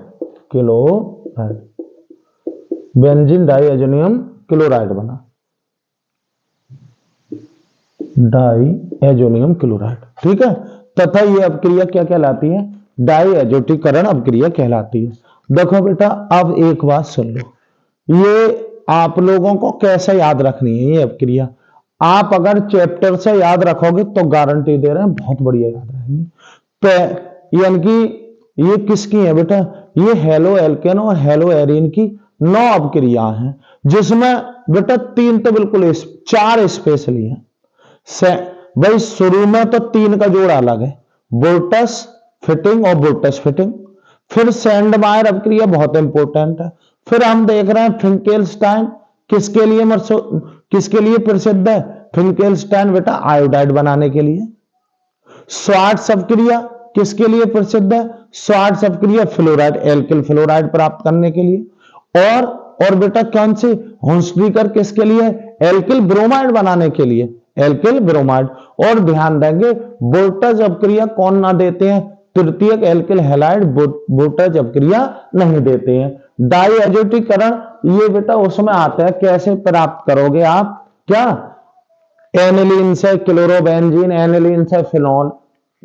Benzene diazonium chloride बना, डाइएजोनियम क्लोराइड। ठीक है, तथा ये अपक्रिया क्या कहलाती है? डाइएजोटीकरण अपक्रिया कहलाती है। देखो बेटा, अब एक बात सुन लो, ये आप लोगों को कैसे याद रखनी है ये अपक्रिया। आप अगर चैप्टर से याद रखोगे तो गारंटी दे रहे हैं बहुत बढ़िया याद रहेगी। तो यानी कि ये किसकी है बेटा? ये हेलो एल्केन और हेलो एरीन की 9 अपक्रिया हैं, जिसमें बेटा 3 तो बिल्कुल 4 स्पेशली हैं। भाई शुरू में तो 3 का जोड़ अलग है, बोल्टस फिटिंग और बोल्टस फिटिंग। फिर सैंडमायर अपक्रिया बहुत इंपॉर्टेंट है। फिर हम देख रहे हैं फिंकेल्स्टाइन, किसके लिए प्रसिद्ध है? फिंकेल्स्टाइन बेटा आयोडाइड बनाने के लिए। स्वार्ट्ज अपक्रिया किसके लिए प्रसिद्ध है? स्वार्ट्ज अपक्रिया फ्लोराइड, एल्किल फ्लोराइड प्राप्त करने के लिए। और बेटा कौन सी? हुंसडीकर किसके लिए? एल्किल ब्रोमाइड बनाने के लिए, एल्किल ब्रोमाइड। और ध्यान देंगे बोल्टज अपक्रिया कौन ना देते हैं? तृतीयक एल्किल हैलाइड बोल्टज अपक्रिया नहीं देते हैं। डाइएजोटीकरण ये बेटा उसमें आता है, कैसे प्राप्त करोगे आप? क्या? एनिलीन से क्लोरोबेंजीन, एनिलीन से फिनोल,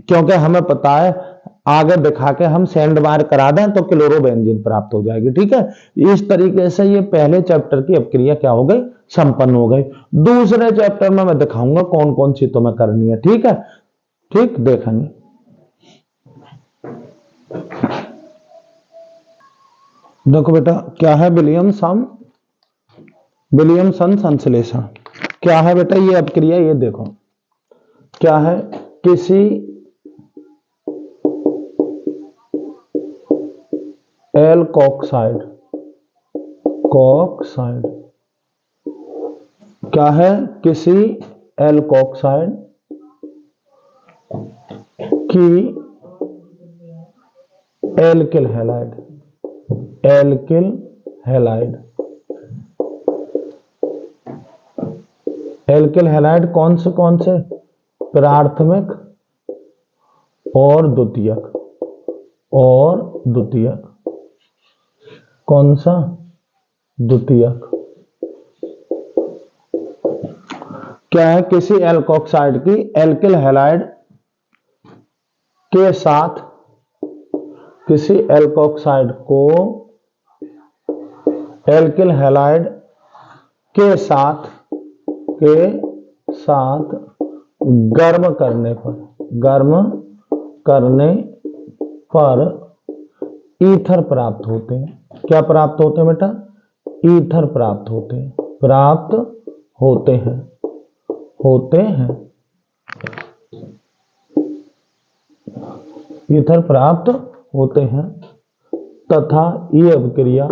क्योंकि हमें पता है आगे दिखा के हम सैंडमायर करा दें तो क्लोरोबेंजीन प्राप्त हो जाएगी। ठीक है, इस तरीके से ये पहले चैप्टर की अपक्रिया क्या हो गई? संपन्न हो गई। दूसरे चैप्टर में मैं दिखाऊंगा कौन कौन सी तुम्हें करनी है। ठीक है, ठीक, देखेंगे। देखो बेटा, क्या है विलियमसन संश्लेषण? क्या है बेटा ये अपक्रिया? ये देखो क्या है, किसी एल्कोक्साइड क्या है? किसी एल्कोक्साइड की एल्किल हैलाइड कौन से? प्राथमिक और द्वितीयक, कौन सा? द्वितीयक। क्या है? किसी एल्कोक्साइड की एल्किल हैलाइड के साथ, किसी एल्कोक्साइड को एल्किल हैलाइड के साथ गर्म करने पर ईथर प्राप्त होते हैं। क्या प्राप्त होते हैं बेटा? ईथर प्राप्त होते हैं। ईथर प्राप्त होते हैं तथा ये अभिक्रिया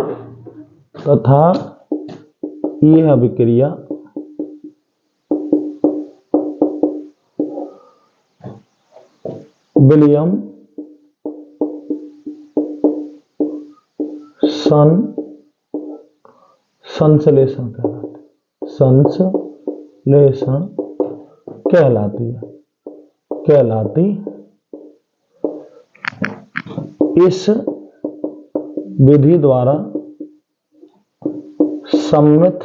विलियम संश्लेषण कहलाती है। इस विधि द्वारा सम्मित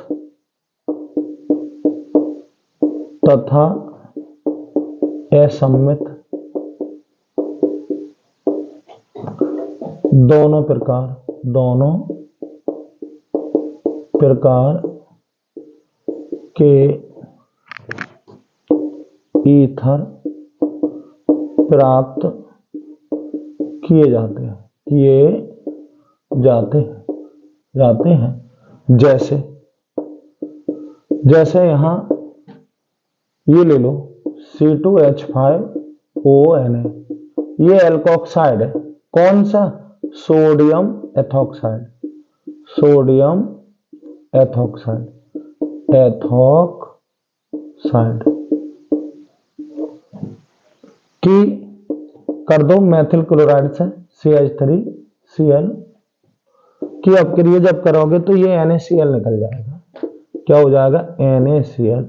तथा असम्मित दोनों प्रकार के ईथर प्राप्त किए जाते हैं। जैसे यहां ये ले लो C2H5ONA, ये एल्कोक्साइड है। कौन सा? सोडियम एथोक्साइड की कर दो मेथिल क्लोराइड से CH3Cl की अपक्रिया जब करोगे तो ये NaCl निकल जाएगा। क्या हो जाएगा? NaCl।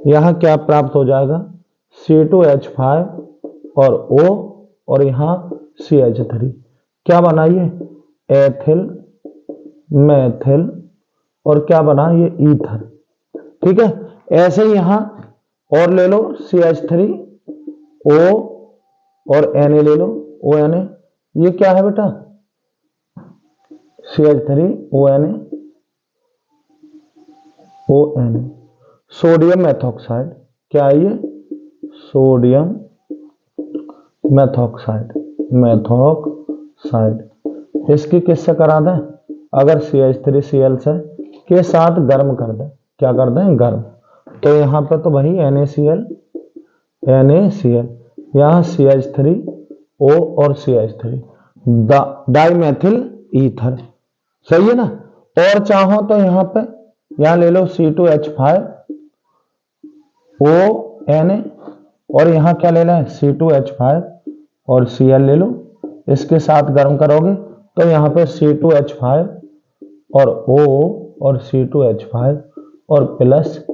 यहां क्या प्राप्त हो जाएगा? C2H5 और O, और यहां CH3। क्या बनाइए? एथिल मेथिल और क्या बना ये ईथर। ठीक है, ऐसे ही यहां और ले लो CH3O और Na ले लो ONA। ये क्या है बेटा CH3ONA ONA सोडियम मेथॉक्साइड। क्या है ये सोडियम मेथॉक्साइड इसकी किससे करा दें अगर CH3Cl से के साथ गर्म कर दें। क्या कर दें गर्म, तो यहां पे तो वही NaCl यहां CH3O और CH3 डाइमेथिल ईथर। सही है ना। और चाहो तो यहां पे यहां ले लो C2H5ONA और यहां क्या ले लें C2H5 और Cl ले लो। इसके साथ गर्म करोगे तो यहां पे C2H5 और O और C2H5 और प्लस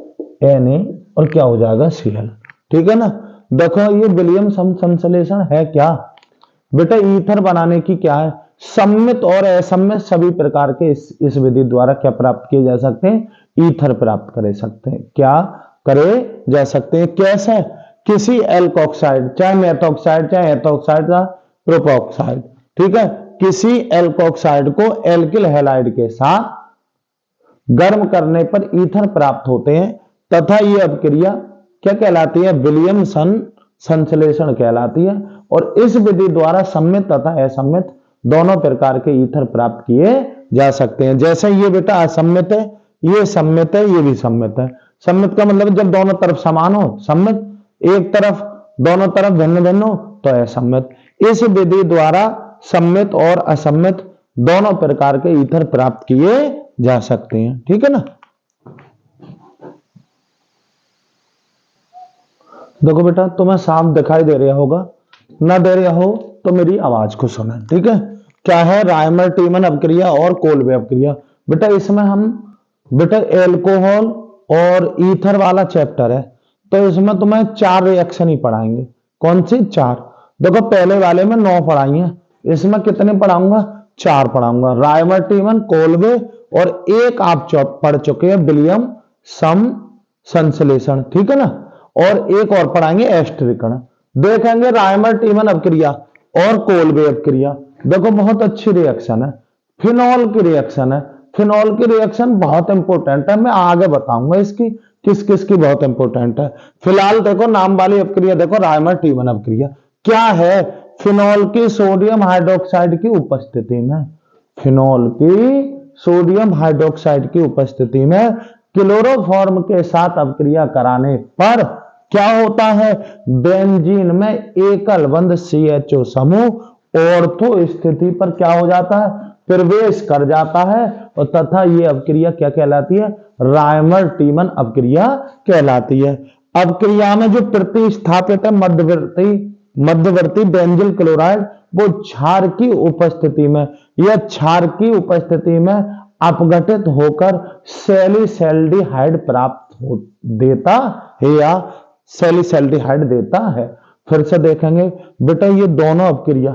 Na और क्या हो जाएगा Cl। ठीक है ना। देखो ये विलियमसन संश्लेषण है क्या बेटा, ईथर बनाने की क्या है सम्मित और असम्मित सभी प्रकार के इस विधि द्वारा क्या प्राप्त किए जा सकते हैं, ईथर प्राप्त करे सकते हैं। क्या करे जा सकते हैं, कैसे, किसी एल्कोक्साइड चाहे मेथॉक्साइड चाहे एथोक्साइड या प्रोपोक्साइड। ठीक है, किसी एल्कोक्साइड को एल्किल हैलाइड के साथ गर्म करने पर ईथर प्राप्त होते हैं तथा ये अपक्रिया क्या कहलाती है विलियमसन संश्लेषण कहलाती है। और इस विधि द्वारा सम्मित तथा असम्मित दोनों प्रकार के ईथर प्राप्त किए जा सकते हैं। जैसे ये बेटा असम्मित है, ये सम्मित है, ये भी सम्मित है। सम्मित का मतलब जब दोनों तरफ समान हो सम्मित, एक तरफ दोनों तरफ भिन्न भिन्न हो तो असम्मित। इस विधि द्वारा सम्मित और असम्मित दोनों प्रकार के ईथर प्राप्त किए जा सकते हैं। ठीक है ना। देखो बेटा तुम्हें साफ दिखाई दे रहा होगा, ना दे रहा हो तो मेरी आवाज को सुने। ठीक है, क्या है रायमर टीमन अपक्रिया और कोलबे अपक्रिया। बेटा इसमें हम बेटा एल्कोहल और ईथर वाला चैप्टर है तो इसमें तुम्हें 4 रिएक्शन ही पढ़ाएंगे। कौन सी 4, देखो पहले वाले में 9 पढ़ाई है, इसमें कितने पढ़ाऊंगा 4 पढ़ाऊंगा। रायमर टीमन कोलबे और एक आप पढ़ चुके हैं विलियम सम संश्लेषण। ठीक है ना। और एक और पढ़ाएंगे एस्टरीकरण। देखेंगे रायमर टीमन अपक्रिया और कोलबे अपक्रिया। देखो बहुत अच्छी रिएक्शन है, फिनॉल की रिएक्शन है। फिनॉल की रिएक्शन बहुत इंपॉर्टेंट है, मैं आगे बताऊंगा इसकी किस किस की बहुत इंपॉर्टेंट है। फिलहाल देखो नाम वाली अपक्रिया देखो रायमर टीमन अपक्रिया क्या है, फिनॉल की सोडियम हाइड्रोक्साइड की उपस्थिति में, फिनॉल की सोडियम हाइड्रोक्साइड की उपस्थिति में क्लोरोफॉर्म के साथ अपक्रिया कराने पर क्या होता है, बेंजीन में एकल बंध CHO समूह ऑर्थो स्थिति पर क्या हो जाता है, प्रवेश कर जाता है और तथा ये अपक्रिया क्या कहलाती है, रायमर टीमन अपक्रिया कहलाती है। अपक्रिया में जो प्रतिस्थापित है मध्यवर्ती बेंजिल क्लोराइड वो क्षार की उपस्थिति में या क्षार की उपस्थिति में अपघटित होकर सैलिसैल्डिहाइड प्राप्त देता है या सैलिसैल्डिहाइड देता है। फिर से देखेंगे बेटा ये दोनों अपक्रिया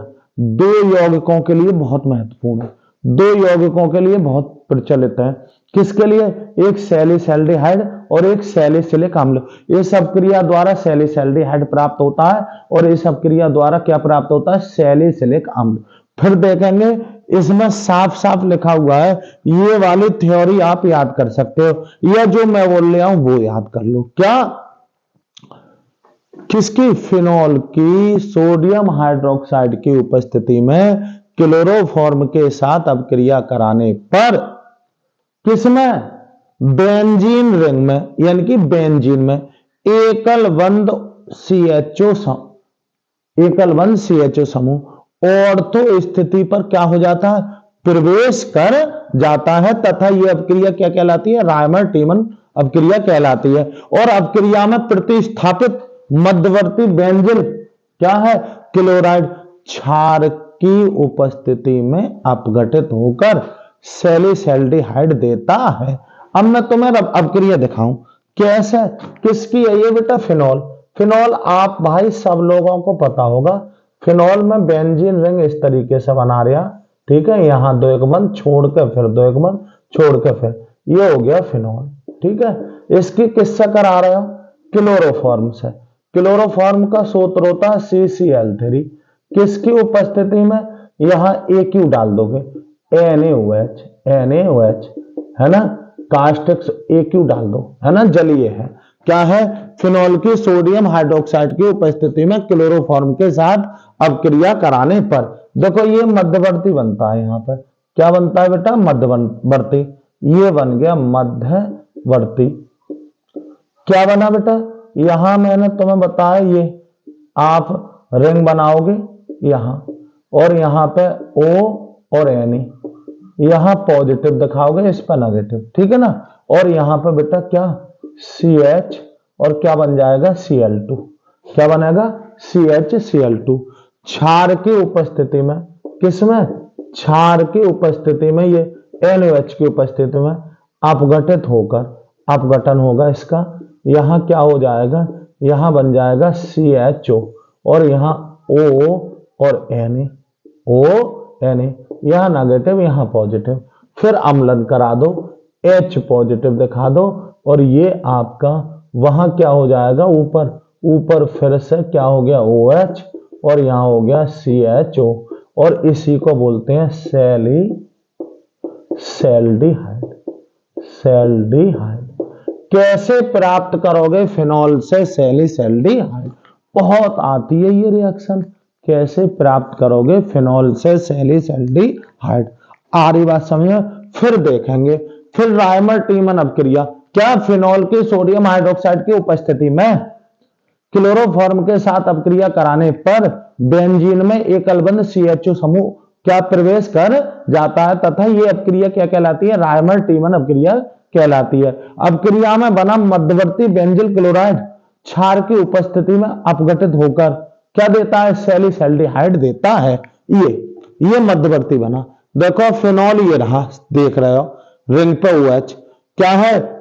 2 यौगिकों के लिए बहुत महत्वपूर्ण है, 2 यौगिकों के लिए बहुत प्रचलित है। किसके लिए, एक सैलिसैल्डिहाइड और एक सैलिसिलिक अम्ल। इस अपक्रिया द्वारा सैलिसैल्डिहाइड प्राप्त होता है और इस अपक्रिया द्वारा क्या प्राप्त होता है, सैलिसिलिक अम्ल। फिर देखेंगे इसमें साफ साफ लिखा हुआ है, ये वाली थ्योरी आप याद कर सकते हो या जो मैं बोल रहा हूं वो याद कर लो। क्या, किसकी, फिनॉल की सोडियम हाइड्रोक्साइड की उपस्थिति में क्लोरोफॉर्म के साथ अपक्रिया कराने पर किसमें, बेंजीन रिंग में यानी कि बेंजीन में एकल बंध CHO समूह ऑर्थो स्थिति पर क्या हो जाता है, प्रवेश कर जाता है तथा यह अपक्रिया क्या कहलाती है, रायमर टीमन अपक्रिया कहलाती है। और अपक्रिया में प्रतिस्थापित मध्यवर्ती बेंजिल क्या है, क्लोराइड क्षार की उपस्थिति में अपघटित होकर सैलिसैल्डिहाइड देता है। अब मैं तुम्हें अपक्रिया दिखाऊं कैसे, किसकी है ये बेटा, फिनॉल। फिनॉल आप भाई सब लोगों को पता होगा, फिनॉल में बेंजीन रिंग इस तरीके से बना रहा। ठीक है, यहां 2 एक बंद छोड़ के फिर 2 एक बंद छोड़ के फिर ये हो गया फिनॉल। ठीक है, इसकी किससे करा रहे हो? क्लोरोफॉर्म से। क्लोरोफॉर्म का सूत्र होता है CCl3। किसकी उपस्थिति में? यहां AQ डाल दोगे, NaOH है ना, कास्टिक AQ डाल दो, है ना, जलीय है। क्या है? फिनॉल की सोडियम हाइड्रोक्साइड की उपस्थिति में क्लोरोफॉर्म के साथ अपक्रिया कराने पर, देखो ये मध्यवर्ती बनता है। यहां पर क्या बनता है बेटा? मध्यवर्ती। ये बन गया मध्यवर्ती। क्या बना बेटा? यहां मैंने तुम्हें बताया, ये आप रिंग बनाओगे यहां, और यहां पे O और Na, यहां पॉजिटिव दिखाओगे, इस पर नेगेटिव। ठीक है ना, और यहां पे बेटा क्या? CH, और क्या बन जाएगा? Cl2। क्या बनेगा? CH Cl2। क्षार की उपस्थिति में, किसमें? क्षार की उपस्थिति में, ये NaOH की उपस्थिति में अपघटित होकर, अपघटन होगा इसका, यहां क्या हो जाएगा? यहां बन जाएगा CHO, और यहां O और Na, Na, यहां नेगेटिव यहां पॉजिटिव। फिर अम्लन करा दो, H पॉजिटिव दिखा दो, और ये आपका वहां क्या हो जाएगा? ऊपर, ऊपर फिर से क्या हो गया? OH, और यहां हो गया CHO, और इसी को बोलते हैं सैल्डिहाइड। सैल्डिहाइड। कैसे प्राप्त करोगे फिनॉल से सैलिसैल्डिहाइड? बहुत आती है ये रिएक्शन। कैसे प्राप्त करोगे फिनॉल से सैलिसैल्डिहाइड? आ रही बात समझ में? फिर देखेंगे। फिर रायमर टीमन अपक्रिया। क्या? फिनॉल की सोडियम हाइड्रोक्साइड की उपस्थिति में क्लोरोफॉर्म के साथ अपक्रिया कराने पर बेंजीन में एकल बंध CHO समूह क्या प्रवेश कर जाता है, तथा यह अपक्रिया क्या कहलाती है? रायमर टीमन अपक्रिया कहलाती है। अपक्रिया में बना मध्यवर्ती बेंजिल क्लोराइड क्षार की उपस्थिति में अपघटित होकर क्या देता है? सैलिसैल्डिहाइड देता है। ये मध्यवर्ती बना। देखो फिनॉल ये रहा, देख रहे हो रिंग पे OH, क्या है?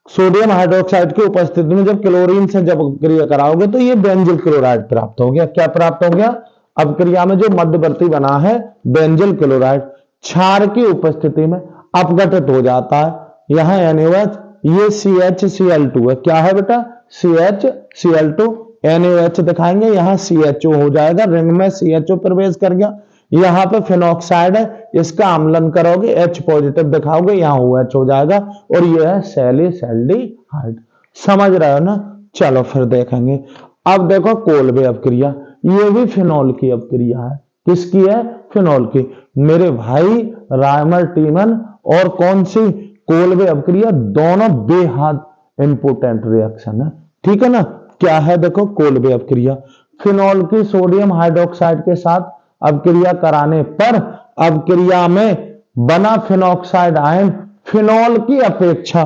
सोडियम हाइड्रोक्साइड की उपस्थिति में जब क्लोरीन से जब अपक्रिया कराओगे तो ये बेंजिल क्लोराइड प्राप्त हो गया। क्या प्राप्त हो गया? अपक्रिया में जो मध्यवर्ती बना है बेंजिल क्लोराइड क्षार की उपस्थिति में अपघटित हो जाता है। यहां NaOH, ये CHCl2 है। क्या है बेटा? CHCl2। NaOH दिखाएंगे, यहां CHO हो जाएगा, रिंग में CHO प्रवेश कर गया। यहां पे फिनॉक्साइड है, इसका अम्लन करोगे, H पॉजिटिव दिखाओगे, यहां OH हो जाएगा, और यह है सैलिसैल्डिहाइड। समझ रहे हो ना? चलो फिर देखेंगे। अब देखो कोल्बे अपक्रिया, ये भी फिनॉल की अपक्रिया है। किसकी है? फिनॉल की। मेरे भाई रायमर टीमन और कौन सी? कोल्बे अपक्रिया, दोनों बेहद इंपोर्टेंट रिएक्शन है। ठीक है ना? क्या है? देखो कोल्बे अपक्रिया, फिनॉल की सोडियम हाइड्रोक्साइड के साथ अपक्रिया कराने पर अपक्रिया में बना फिनॉक्साइड आयन फिनॉल की अपेक्षा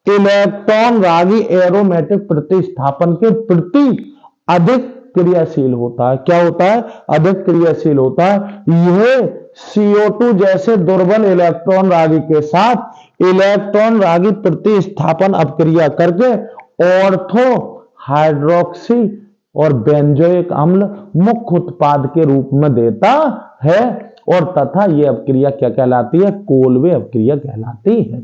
इलेक्ट्रॉन रागी एरोमेटिक प्रतिस्थापन के प्रति अधिक क्रियाशील होता है। क्या होता है? अधिक क्रियाशील होता है। यह CO2 जैसे दुर्बल इलेक्ट्रॉन रागी के साथ इलेक्ट्रॉन रागी प्रतिस्थापन अपक्रिया करके ऑर्थो हाइड्रोक्सी और बेंजोइक अम्ल मुख्य उत्पाद के रूप में देता है, और तथा यह अपक्रिया क्या कहलाती है? कोल्बे अपक्रिया कहलाती है।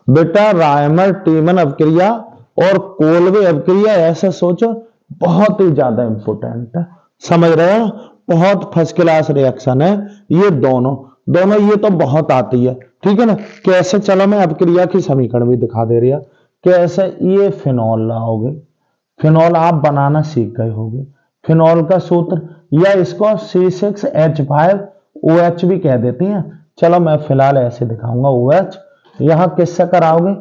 बेटा रायमर टीमन अपक्रिया और कोल्बे अपक्रिया ऐसा सोचो, बहुत ही ज्यादा इंपोर्टेंट है। समझ रहे हो? बहुत फर्स्ट क्लास रिएक्शन है ये दोनों। ये तो बहुत आती है। ठीक है ना? कैसे? चलो मैं अपक्रिया की समीकरण भी दिखा दे रही है। कैसे? ये फिनॉल लाओगे, फिनॉल आप बनाना सीख गए होगे। फिनॉल का सूत्र, या इसको C6H5OH भी कह देती हैं। चलो मैं फिलहाल ऐसे दिखाऊंगा OH। यहां किससे कराओगे?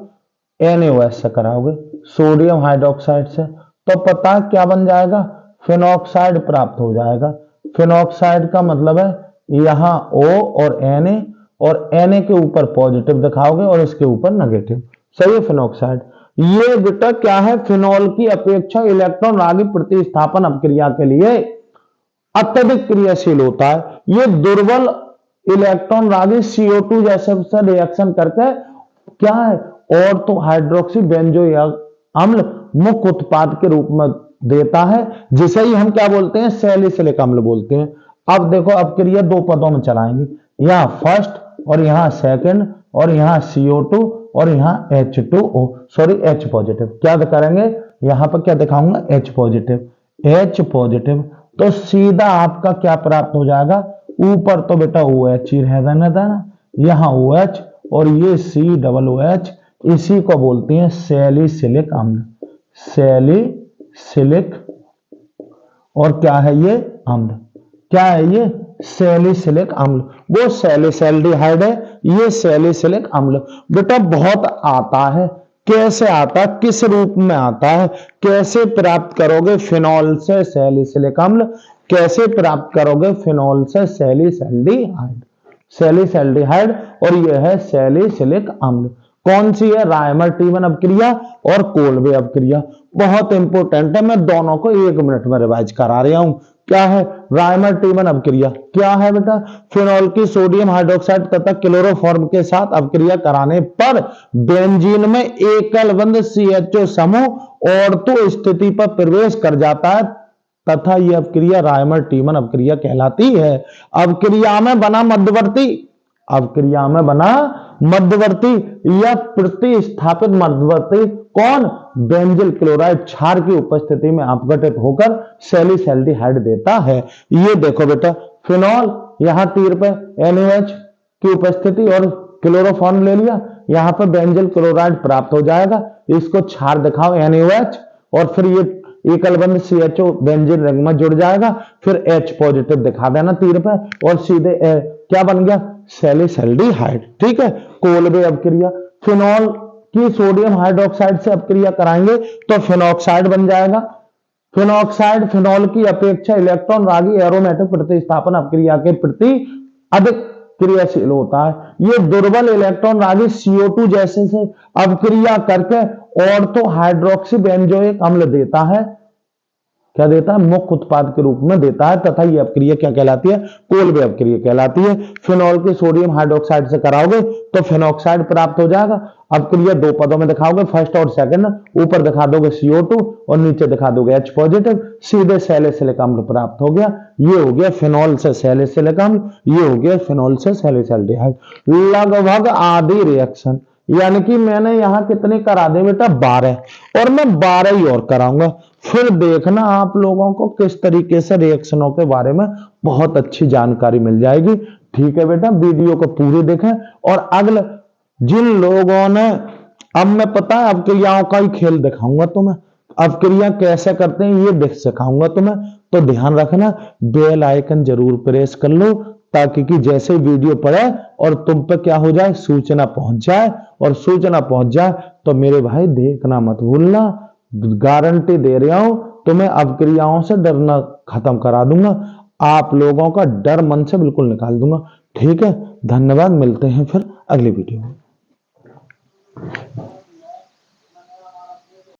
NaOH से कराओगे, सोडियम हाइड्रोक्साइड से। तो पता क्या बन जाएगा? फिनॉक्साइड प्राप्त हो जाएगा। फिनॉक्साइड का मतलब है यहां O और Na, और Na के ऊपर पॉजिटिव दिखाओगे और इसके ऊपर नेगेटिव। सही है? फिनॉक्साइड। ये बेटा क्या है? फिनॉल की अपेक्षा इलेक्ट्रॉन रागी प्रतिस्थापन अपक्रिया के लिए अत्यधिक क्रियाशील होता है। ये दुर्बल इलेक्ट्रॉन रागी CO2 जैसे रिएक्शन करके क्या है? और तो हाइड्रोक्सी बेंजोइक अम्ल मुख्य उत्पाद के रूप में देता है, जिसे ही हम क्या बोलते हैं? सैलिसिलिक अम्ल बोलते हैं। अब देखो अपक्रिया दो पदों में चलाएंगे, यहां फर्स्ट और यहां सेकंड, और यहाँ CO2 और यहाँ H2O, सॉरी H पॉजिटिव। क्या करेंगे, यहाँ पर क्या दिखाऊंगा, H पॉजिटिव, H पॉजिटिव। तो सीधा आपका क्या प्राप्त हो जाएगा, ऊपर तो बेटा OH ही रहता ना, यहाँ OH और ये COOH, इसी को बोलते हैं सैलिसिलिक अम्ल। सैलिसिलिक, और क्या है ये, अम्ल। क्या है ये, सैलिसिलिक अम्ल। वो सैलिसैल्डिहाइड है, ये सैलिसिलिक अम्ल। बेटा बहुत आता है, कैसे आता है, किस रूप में आता है, कैसे प्राप्त करोगे, फिनॉल से सैलिसिलिक अम्ल, कैसे प्राप्त करोगे, फिनॉल से सैलिसैल्डिहाइड। सैलिसैल्डिहाइड और यह है सैलिसिलिक अम्ल। कौन सी है, रायमर टी1 अपक्रिया और कोलबे अपक्रिया। बहुत इंपॉर्टेंट है, मैं दोनों को 1 मिनट में रिवाइज करा रहा हूं। क्या है, रायमर टी1 अपक्रिया क्या है बेटा, फिनॉल की सोडियम हाइड्रोक्साइड तथा क्लोरोफॉर्म के साथ अपक्रिया कराने पर बेंजीन में एकल बंध CHO समूह ऑर्थो स्थिति पर प्रवेश कर जाता है तथा यह अपक्रिया रायमर टी1 अपक्रिया कहलाती है। अपक्रिया में बना मध्यवर्ती, अपक्रिया में बना मध्यवर्ती या प्रतिस्थापित मध्यवर्ती कौन, बेंजिल क्लोराइड क्षार की उपस्थिति में अपघटित होकर सैलिसैल्डिहाइड देता है। ये देखो बेटा, फिनॉल यहां तीर पे NaOH की उपस्थिति और क्लोरोफॉर्म ले लिया, यहां पर बेंजिल क्लोराइड प्राप्त हो जाएगा। इसको क्षार दिखाओ NaOH और फिर ये एकल बंध CHO बेंजीन रिंग में जुड़ जाएगा, फिर H पॉजिटिव दिखा देना तीर पे और सीधे क्या बन गया, सैलिसैल्डिहाइड। ठीक है, कोलबे अपक्रिया, फिनॉल की सोडियम हाइड्रोक्साइड से अपक्रिया कराएंगे तो फिनॉक्साइड बन जाएगा। फिनॉक्साइड फिनॉल की अपेक्षा इलेक्ट्रॉन रागी एरोमेटिक प्रतिस्थापन अपक्रिया के प्रति अधिक क्रियाशील होता है। ये दुर्बल इलेक्ट्रॉन रागी CO2 जैसे से अपक्रिया करके ऑर्थो हाइड्रोक्सी बेंजोइक अम्ल देता है। क्या देता है, मुख्य उत्पाद के रूप में देता है तथा यह अपक्रिया क्या कहलाती है, कोलबे अपक्रिया कहलाती है। फिनॉल की सोडियम हाइड्रोक्साइड से कराओगे तो फिनॉक्साइड प्राप्त हो जाएगा। अपक्रिया 2 पदों में दिखाओगे, फर्स्ट और सेकंड। ऊपर दिखा दोगे CO2 और नीचे दिखा दोगे H पॉजिटिव, सीधे सैलिसिलिक अम्ल प्राप्त हो गया। ये हो गया फिनॉल से सैलिसिलिक अम्ल, ये हो गया फिनॉल से सैलिसैल्डिहाइड। लगभग आधी रिएक्शन, यानी कि मैंने यहां कितने करा दे बेटा, 12, और मैं 12 ही और कराऊंगा। फिर देखना आप लोगों को किस तरीके से रिएक्शनों के बारे में बहुत अच्छी जानकारी मिल जाएगी। ठीक है बेटा, वीडियो को पूरे देखें। और अगले जिन लोगों ने, अब मैं पता है अपक्रियाओं का ही खेल दिखाऊंगा तुम्हें, अपक्रिया कैसे करते हैं ये सिखाऊंगा तुम्हें, तो ध्यान रखना, बेल आइकन जरूर प्रेस कर लो ताकि कि जैसे वीडियो पड़े और तुम पे क्या हो जाए, सूचना पहुंच जाए। और सूचना पहुंच जाए तो मेरे भाई देखना मत भूलना, गारंटी दे रहा हूं तुम्हें, अपक्रियाओं से डरना खत्म करा दूंगा, आप लोगों का डर मन से बिल्कुल निकाल दूंगा। ठीक है, धन्यवाद, मिलते हैं फिर अगली वीडियो में।